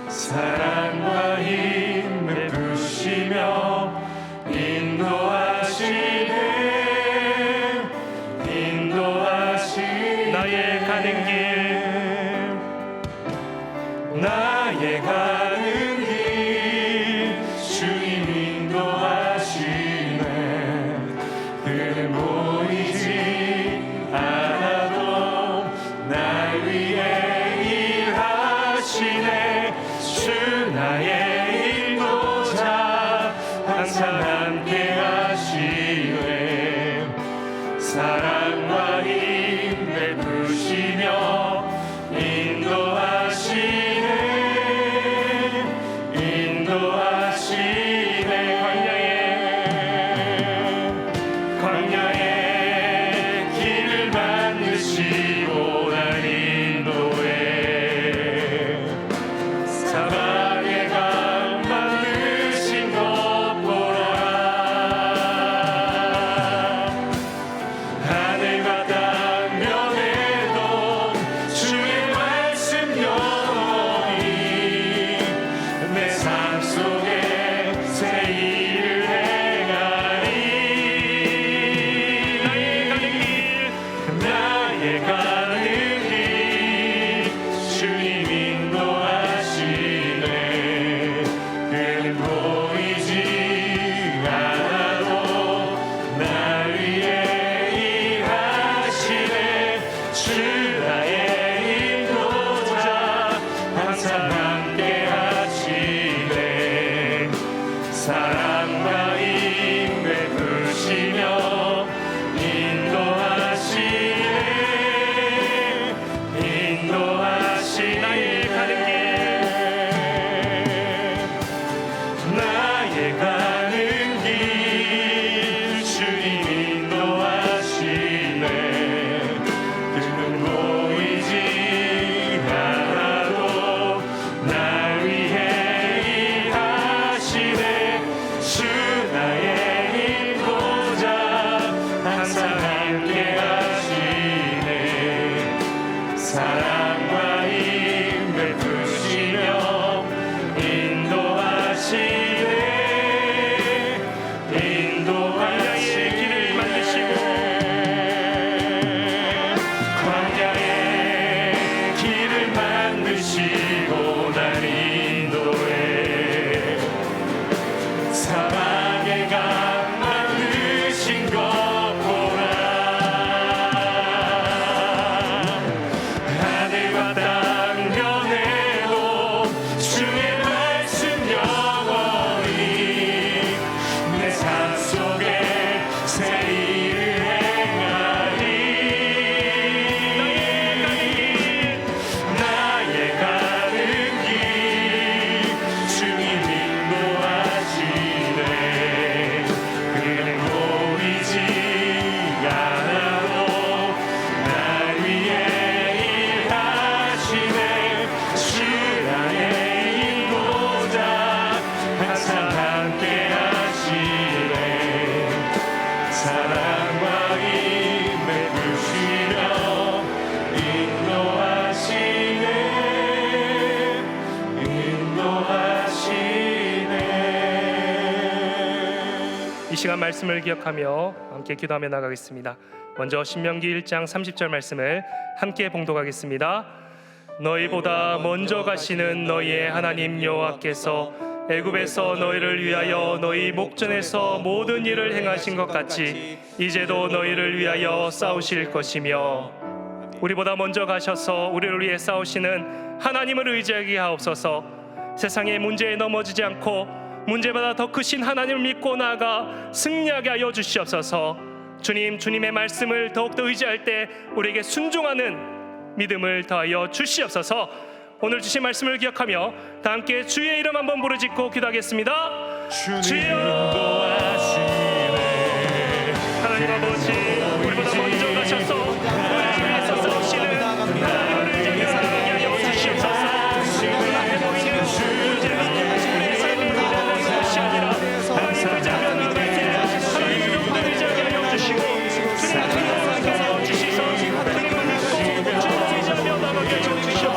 사랑과 힘 베푸시며 인도하시네. 인도하시네. 나의 가는 길 나의 가는 길 주님 인도하시네. 그는 보이지 않아도 날 위해 일하시네. 주 나의 인도자 항상 함께 하시네. 사랑과 힘 베푸시며 인도하시네. 인도하시네. 광야에 길을 만드시고 날 인도해. 사방에 강 만드신 것 보라. 하늘과 땅 면에도 주의 말씀 영원히 내 삶 속에 새 일을 행하리. 나의 가는 길 주님 인도하시네. 그는 보이지 않아도 날 위해 일하시네. 주 나의 인도자 항상 함께 하시네. 사랑과 힘 베푸시며 인도하시네. 인도하시네. 나의 가는 길 주님 인도하시네. 그는 보이지 않아도 날 위해 일하시네. 주 나의 인도자 항상 함께 하시네. 사랑과 힘 베푸시며 인도하시네. 인도하시네. 길을 만드시고 광야에 길을 만드시고 날 인도해. 사방에 강 만드신 것 보라. 하늘과 땅 면에도 주의 말씀 영원히 내 삶 속에 새 일을 행하리. 나의 가는 길 주님 인도하시네. 그는 보이지 않아도 날 위해 일하시네. 주 나의 인도자 항상 함께 하시네. 사랑과 힘 베푸시며 인도하시네. 인도하시네. 이 시간 말씀을 기억하며 함께 기도하며 나가겠습니다. 먼저 신명기 1장 30절 말씀을 함께 봉독하겠습니다. 너희보다 먼저 가시는 너희의 하나님 여호와께서 애굽에서 너희를 위하여 너희 목전에서 모든 일을 행하신 것 같이 이제도 너희를 위하여 싸우실 것이며 우리보다 먼저 가셔서 우리를 위해 싸우시는 하나님을 의지하게 하옵소서. 세상의 문제에 넘어지지 않고 문제보다 더 크신 하나님을 믿고 나아가 승리하게 하여 주시옵소서. 주님의 말씀을 더욱더 의지할 때 우리에게 순종하는 믿음을 더하여 주시옵소서. 오늘 주신 말씀을 기억하며 다 함께 주의 이름 한번 부르짖고 기도하겠습니다. 주여 하나님 아버지, 우리보다 먼저 가셔서 우리를 위해서 싸우시는 하나님을 의지하게 하여 주시옵소서. 눈앞에 보이는 문제가 우리의 삶을 위하는 것이 아니라 하나님을 의지하며 나갈 때 하나님을 더욱더 의지하게 하여 주시고 주님을 함께 하여 주시소. 주님을 믿고 주님을 의지하며 나가게 하여 주시옵소서.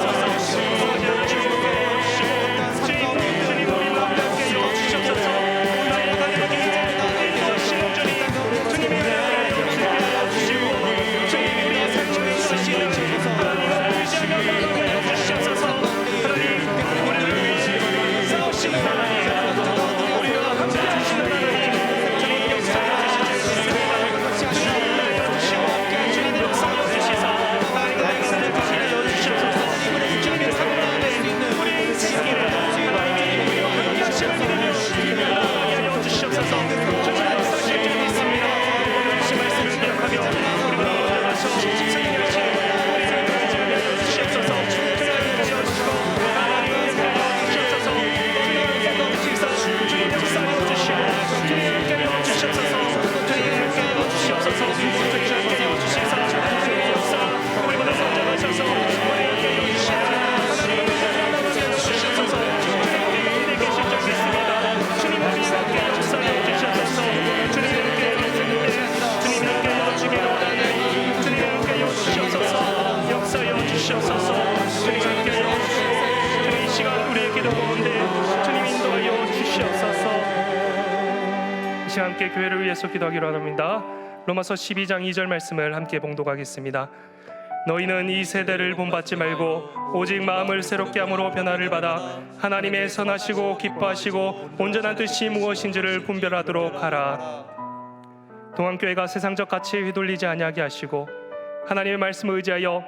주시옵소서. 주님 역사하실 줄 믿습니다. 이 말씀을 기억하며 우리가 나아가서 승리하시 우리를 준비하여 주시옵소서. 주님 주시옵소서. 하나님 주시옵소서. 주님 주시옵소서. 주님 역사하여 주시고 주님 함께하여 주시옵소서. 주님 함께하여 주시옵소서. 주님 함께하여 주시옵소서. 주님 역사 우리보다 선정하셔서 우리 함께하여 주시옵소서. 하나님의 나라를 주시옵소서. 주님 가운데 계실 줄 믿습니다. 주님 함께하여 주시옵소서. 주님 함께하여 주님 함께하여 주기를 원하는 주님 함께하여 주시옵소서. 역사하여 주시옵소서. 주님 함께하여 주시고 주님 이 시간 우리의 기도 가운데 주님 인도하여 주시옵소서. 이 시간 함께 교회를 위해서 기도하기로 합니다. 로마서 12장 2절 말씀을 함께 봉독하겠습니다. 너희는 이 세대를 본받지 말고 오직 마음을 새롭게 함으로 변화를 받아 하나님의 선하시고 기뻐하시고 온전한 뜻이 무엇인지를 분별하도록 하라. 동안교회가 세상적 가치에 휘둘리지 아니하게 하시고 하나님의 말씀을 의지하여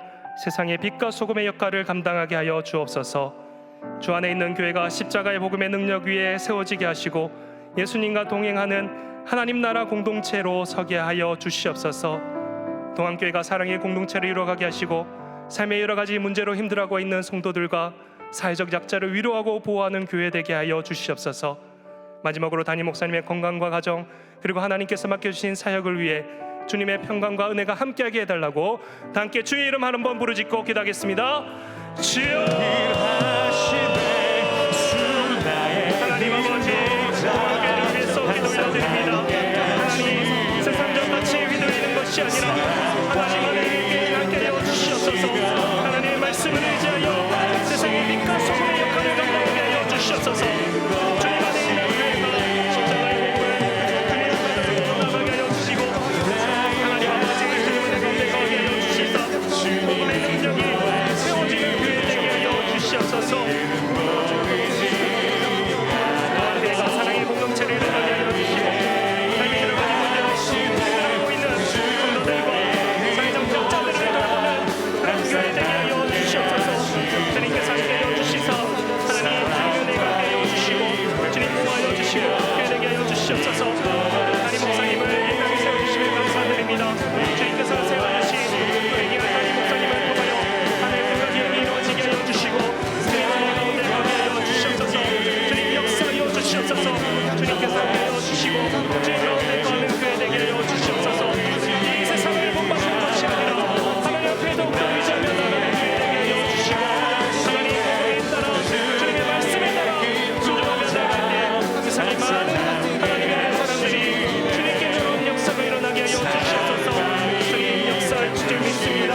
세상의 빛과 소금의 역할을 감당하게 하여 주옵소서. 주 안에 있는 교회가 십자가의 복음의 능력 위에 세워지게 하시고 예수님과 동행하는 하나님 나라 공동체로 서게 하여 주시옵소서. 동안교회가 사랑의 공동체를 이루어가게 하시고 삶의 여러 가지 문제로 힘들어하고 있는 성도들과 사회적 약자를 위로하고 보호하는 교회 되게 하여 주시옵소서. 마지막으로 담임 목사님의 건강과 가정 그리고 하나님께서 맡겨주신 사역을 위해 주님의 평강과 은혜가 함께하게 해달라고 다 함께 주의 이름 한번 부르짖고 기도하겠습니다. 주여 하나님 아버지 교회를 위해서 기도 올려드립니다. 하나님 세상적 가치에 휘둘리는 것이 아니라 하나님 안에 함께하여 주시옵소서. 하나님의 말씀을 의지하여 세상의 빛과 소금의 역할을 감당하게 하여 주시옵소서. 주님 안에 있는 교회가 십자가의 복음을 주님의 나라로 나가게 하여 주시고 하나님 아버지 주님의 가운데 거하게 하여 주시사 복음의 능력이 세워지는 교회 되게 하여 주시옵소서. 교회가 사랑의 공동체를 이루게 하여 주시고 삶의 여러 가지 문제로 힘들어하고 있는 성도들과 사회적 약자들을 돌보는 그런 교회 되게 하여 주시옵소서. 주님께서 함께하여 주시사 하나님 주님의 은혜가 함께하여 주시고 주님 보호하여 주시고 교회 되게 하여 주시옵소서. 하나님 목사님을 일명에 세워주시면 감사드립니다. 주님께서 세워주신 회개한 하나님 목사님을 통하여 하늘의 생각이 이루어지게 하여 주시고 주님 은혜 가운데 가게 하여 주시옵소서. 주님 역사하여 주시옵소서. 주님께서 함께하여 주시고 주님 가운데 가는 교회 되게 하여 주시옵소서. 이 세상을 본받는 것이 아니라 하나님 앞에 더욱더 의지하며 나가는 교회 되게 하여 주시고 하나님 복음에 따라 주님의 말씀에 따라 순종하며 나갈 때 세상의 많은 하나님의 사람들이 주님께 이런 역사가 일어나게 하여 주시옵소서. 주님 역사할 줄 믿습니다.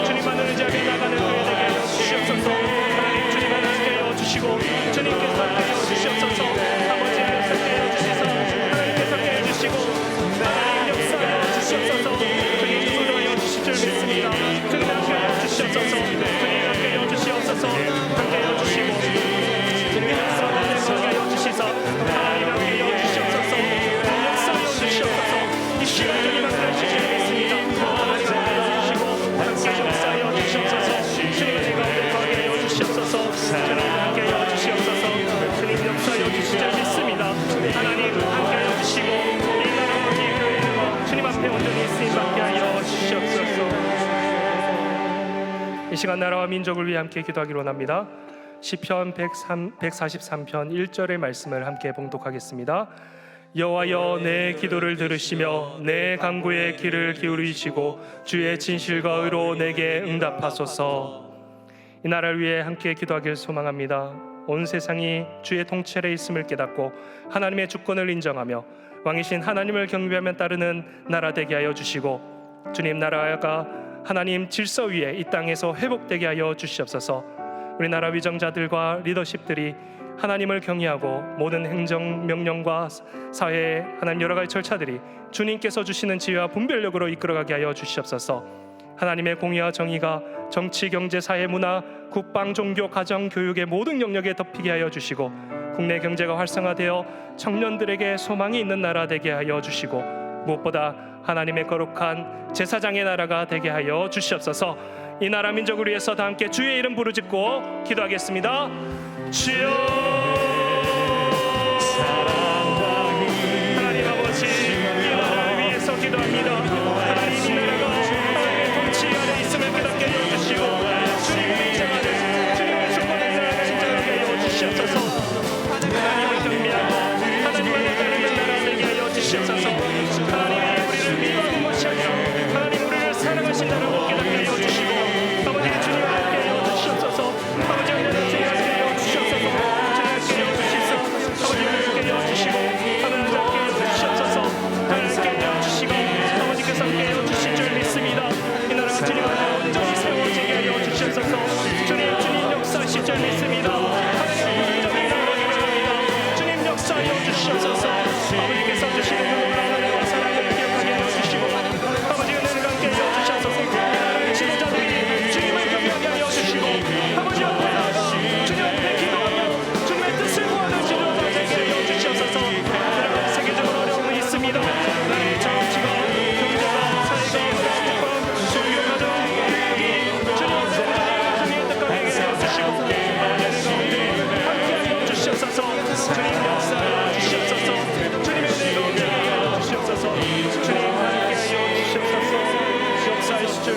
주님만을 의지하며 나가는 교회 되게 하여 주시옵소서. 하나님 주님만을 함께하여 주시고 주님께서 함께하여 주시옵소서. 아버지 함께하여 주시사 하나님께서 함께해 주시고 하나님 역사하여 주시옵소서. 주님 인도하여 주실 줄 믿습니다. 주님 함께하여 주시옵소서. 주님 함께하여 주시옵소서. 함께하여 주시고 주님의 역사하여 함께하여 주시사 하나님 함께하여 주시옵소서. 역사하여 주시옵소서. 이 시간 주님 함께하여 주실 줄 믿습니다. 하나님 함께하여 주시고 함께 역사하여 주시옵소서. 주님의 내 가운데 거하게 하여 주시옵소서. 주님 함께하여 주시옵소서. 주님 역사하여 주실 줄 믿습니다. 하나님 함께하여 주시고 이 나라와 이 교회가 주님 앞에 온전히 쓰임받게 하여 주시옵소서. 이 시간 나라와 민족을 위해 함께 기도하기로 원합니다. 시편 143편 1절의 말씀을 함께 봉독하겠습니다. 여호와여 내 기도를 들으시며 내 간구에 귀를 기울이시고 주의 진실과 의로 내게 응답하소서. 이 나라를 위해 함께 기도하길 소망합니다. 온 세상이 주의 통치에 있음을 깨닫고 하나님의 주권을 인정하며 왕이신 하나님을 경배하며 따르는 나라 되게 하여 주시고 주님 나라가 하나님 질서 위에 이 땅에서 회복되게 하여 주시옵소서. 우리나라 위정자들과 리더십들이 하나님을 경외하고 모든 행정 명령과 사회의 하나님 여러 가지 절차들이 주님께서 주시는 지혜와 분별력으로 이끌어가게 하여 주시옵소서. 하나님의 공의와 정의가 정치, 경제, 사회, 문화, 국방, 종교, 가정, 교육의 모든 영역에 덮이게 하여 주시고 국내 경제가 활성화되어 청년들에게 소망이 있는 나라 되게 하여 주시고 무엇보다 하나님의 거룩한 제사장의 나라가 되게 하여 주시옵소서. 이 나라 민족을 위해서 다 함께 주의 이름 부르짖고 기도하겠습니다. 주여 하나님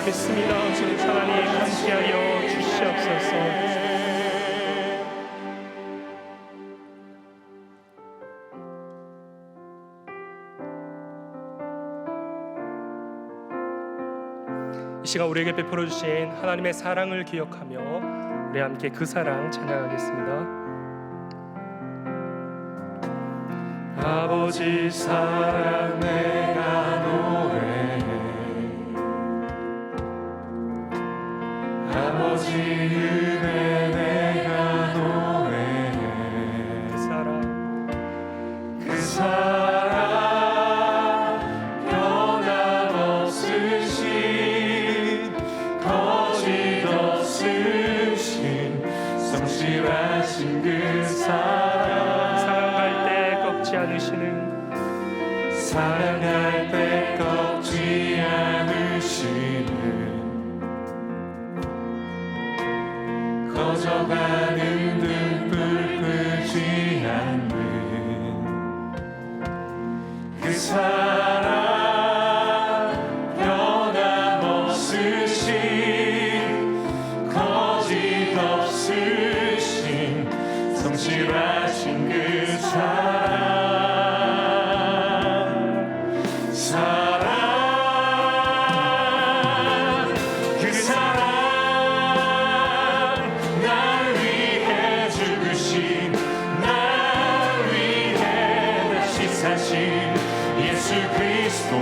믿습니다. 주님 하나님 함께하여 주시옵소서. 이 시간 우리에게 베풀어 주신 하나님의 사랑을 기억하며 우리 함께 그 사랑 찬양하겠습니다. 아버지 사랑 내가 노래해 아버지 은혜 내가 노래해 그 사랑 그 사랑 변함없으신 거짓 없으신 성실하신 그 사랑 사랑할 때 꺾지 않으시는 사랑할 때 꺾지 않으시는 꺼져가는 등불 끄지 않는 그 사랑 변함없으신 거짓 없으신 성실하신 그 사랑 그 사랑 날 위해 죽으신 날 위해 다시 사신 예수 그리스도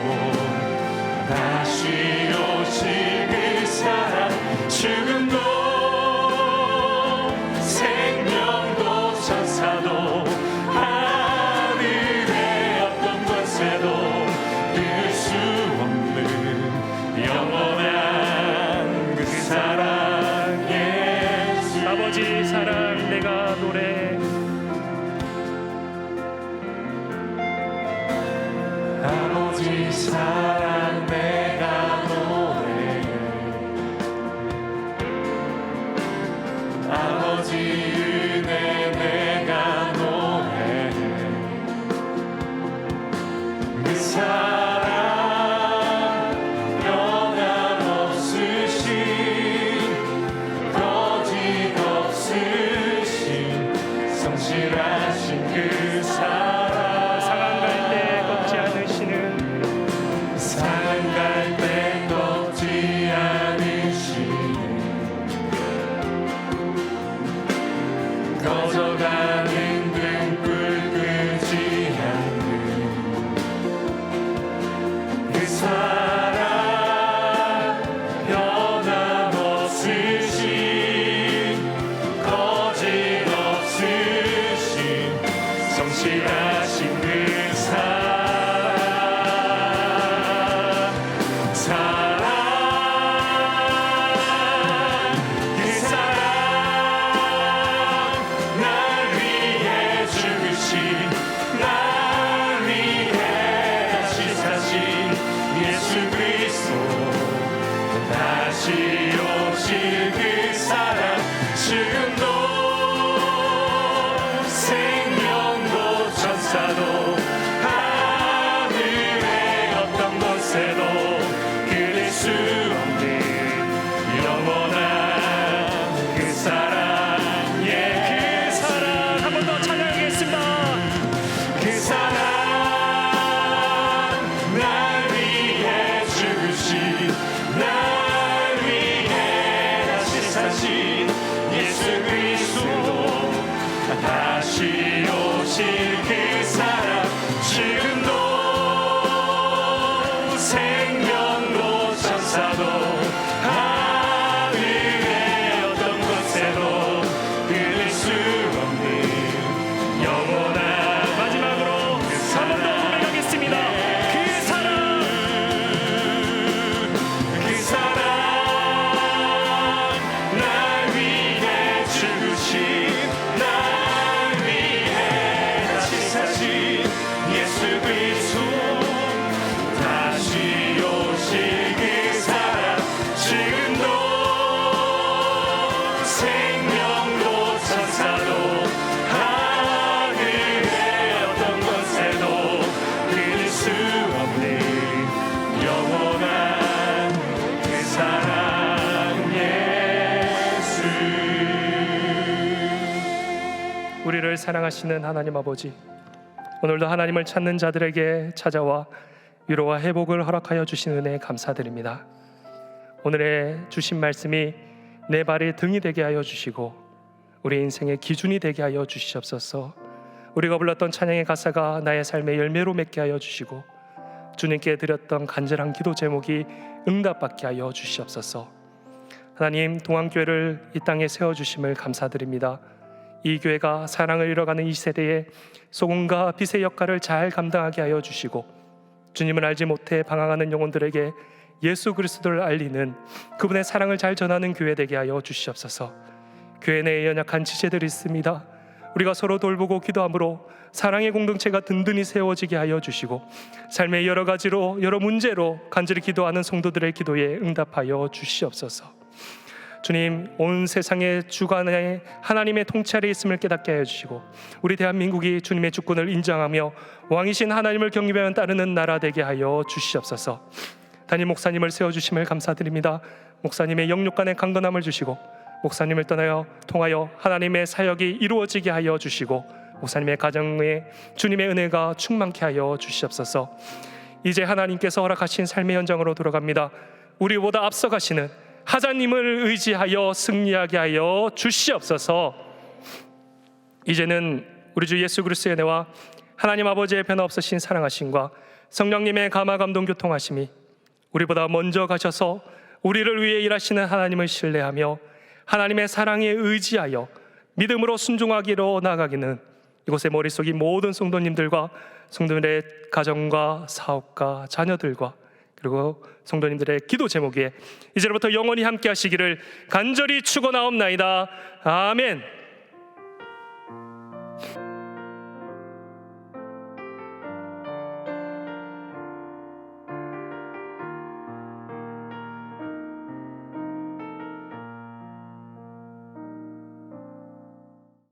다시 오실 그 사랑 죽음도 생명도 천사도 하늘의 어떤 권세도 이룰 수 없는 영원한 그 사랑 예수 아버지 사랑 내가 노래 아버지 사랑 내가 노래해 아버지 은혜 내가 노래해 그 사랑 변함없으신 거짓 없으신 성실하신 그 사랑 상한 갈 때 꺾지 않으시는 사랑 갈 때 꺾지 않으시는 꺼져가는 등불 끄지 않는 그 사랑 변함없으신 거짓 없으신 성실하신 그 사랑 그 사랑 날 위해 죽으신 날 위해 다시 사신 예수 그리스도 다시 오실 그 사랑 지금도 생명도 천사도 하늘의 어떤 곳에도 그릴 수 없는 영원한 그 사랑 그 사랑 한 번 더 찬양하겠습니다. 그 사랑 날 위해 죽으신 날 위해 다시 사신 예수 그리스도 다시 오실 그 사랑 지금도 생명도 천사도 하늘의 어떤 곳에도 들릴 수 없는 영원한 마지막으로 한 번 더 고백하겠습니다. 그 사랑 그 사랑 날 위해 죽으신 날 위해 다시 사신 우리를 사랑하시는 하나님 아버지, 오늘도 하나님을 찾는 자들에게 찾아와 위로와 회복을 허락하여 주신 은혜에 감사드립니다. 오늘의 주신 말씀이 내 발의 등이 되게 하여 주시고 우리 인생의 기준이 되게 하여 주시옵소서. 우리가 불렀던 찬양의 가사가 나의 삶의 열매로 맺게 하여 주시고 주님께 드렸던 간절한 기도 제목이 응답받게 하여 주시옵소서. 하나님, 동안교회를 이 땅에 세워주심을 감사드립니다. 이 교회가 사랑을 잃어가는 이 세대에 소금과 빛의 역할을 잘 감당하게 하여 주시고 주님을 알지 못해 방황하는 영혼들에게 예수 그리스도를 알리는 그분의 사랑을 잘 전하는 교회 되게 하여 주시옵소서. 교회 내에 연약한 지체들이 있습니다. 우리가 서로 돌보고 기도함으로 사랑의 공동체가 든든히 세워지게 하여 주시고 삶의 여러 가지로 여러 문제로 간절히 기도하는 성도들의 기도에 응답하여 주시옵소서. 주님, 온 세상의 주관에 하나님의 통찰이 있음을 깨닫게 하여 주시고 우리 대한민국이 주님의 주권을 인정하며 왕이신 하나님을 경외하며 따르는 나라 되게 하여 주시옵소서. 담임 목사님을 세워주심을 감사드립니다. 목사님의 영육간의 강건함을 주시고 목사님을 통하여 하나님의 사역이 이루어지게 하여 주시고 목사님의 가정에 주님의 은혜가 충만케 하여 주시옵소서. 이제 하나님께서 허락하신 삶의 현장으로 돌아갑니다. 우리보다 앞서가시는 하나님을 의지하여 승리하게 하여 주시옵소서. 이제는 우리 주 예수 그리스도의 은혜와 하나님 아버지의 변화없으신 사랑하심과 성령님의 감화 감동 교통하심이 우리보다 먼저 가셔서 우리를 위해 일하시는 하나님을 신뢰하며 하나님의 사랑에 의지하여 믿음으로 순종하기로 나아가기는 이곳의 머릿속이 모든 성도님들과 성도들의 가정과 사업과 자녀들과 그리고 성도님들의 기도 제목에 이제부터 영원히 함께 하시기를 간절히 축원하옵나이다. 아멘.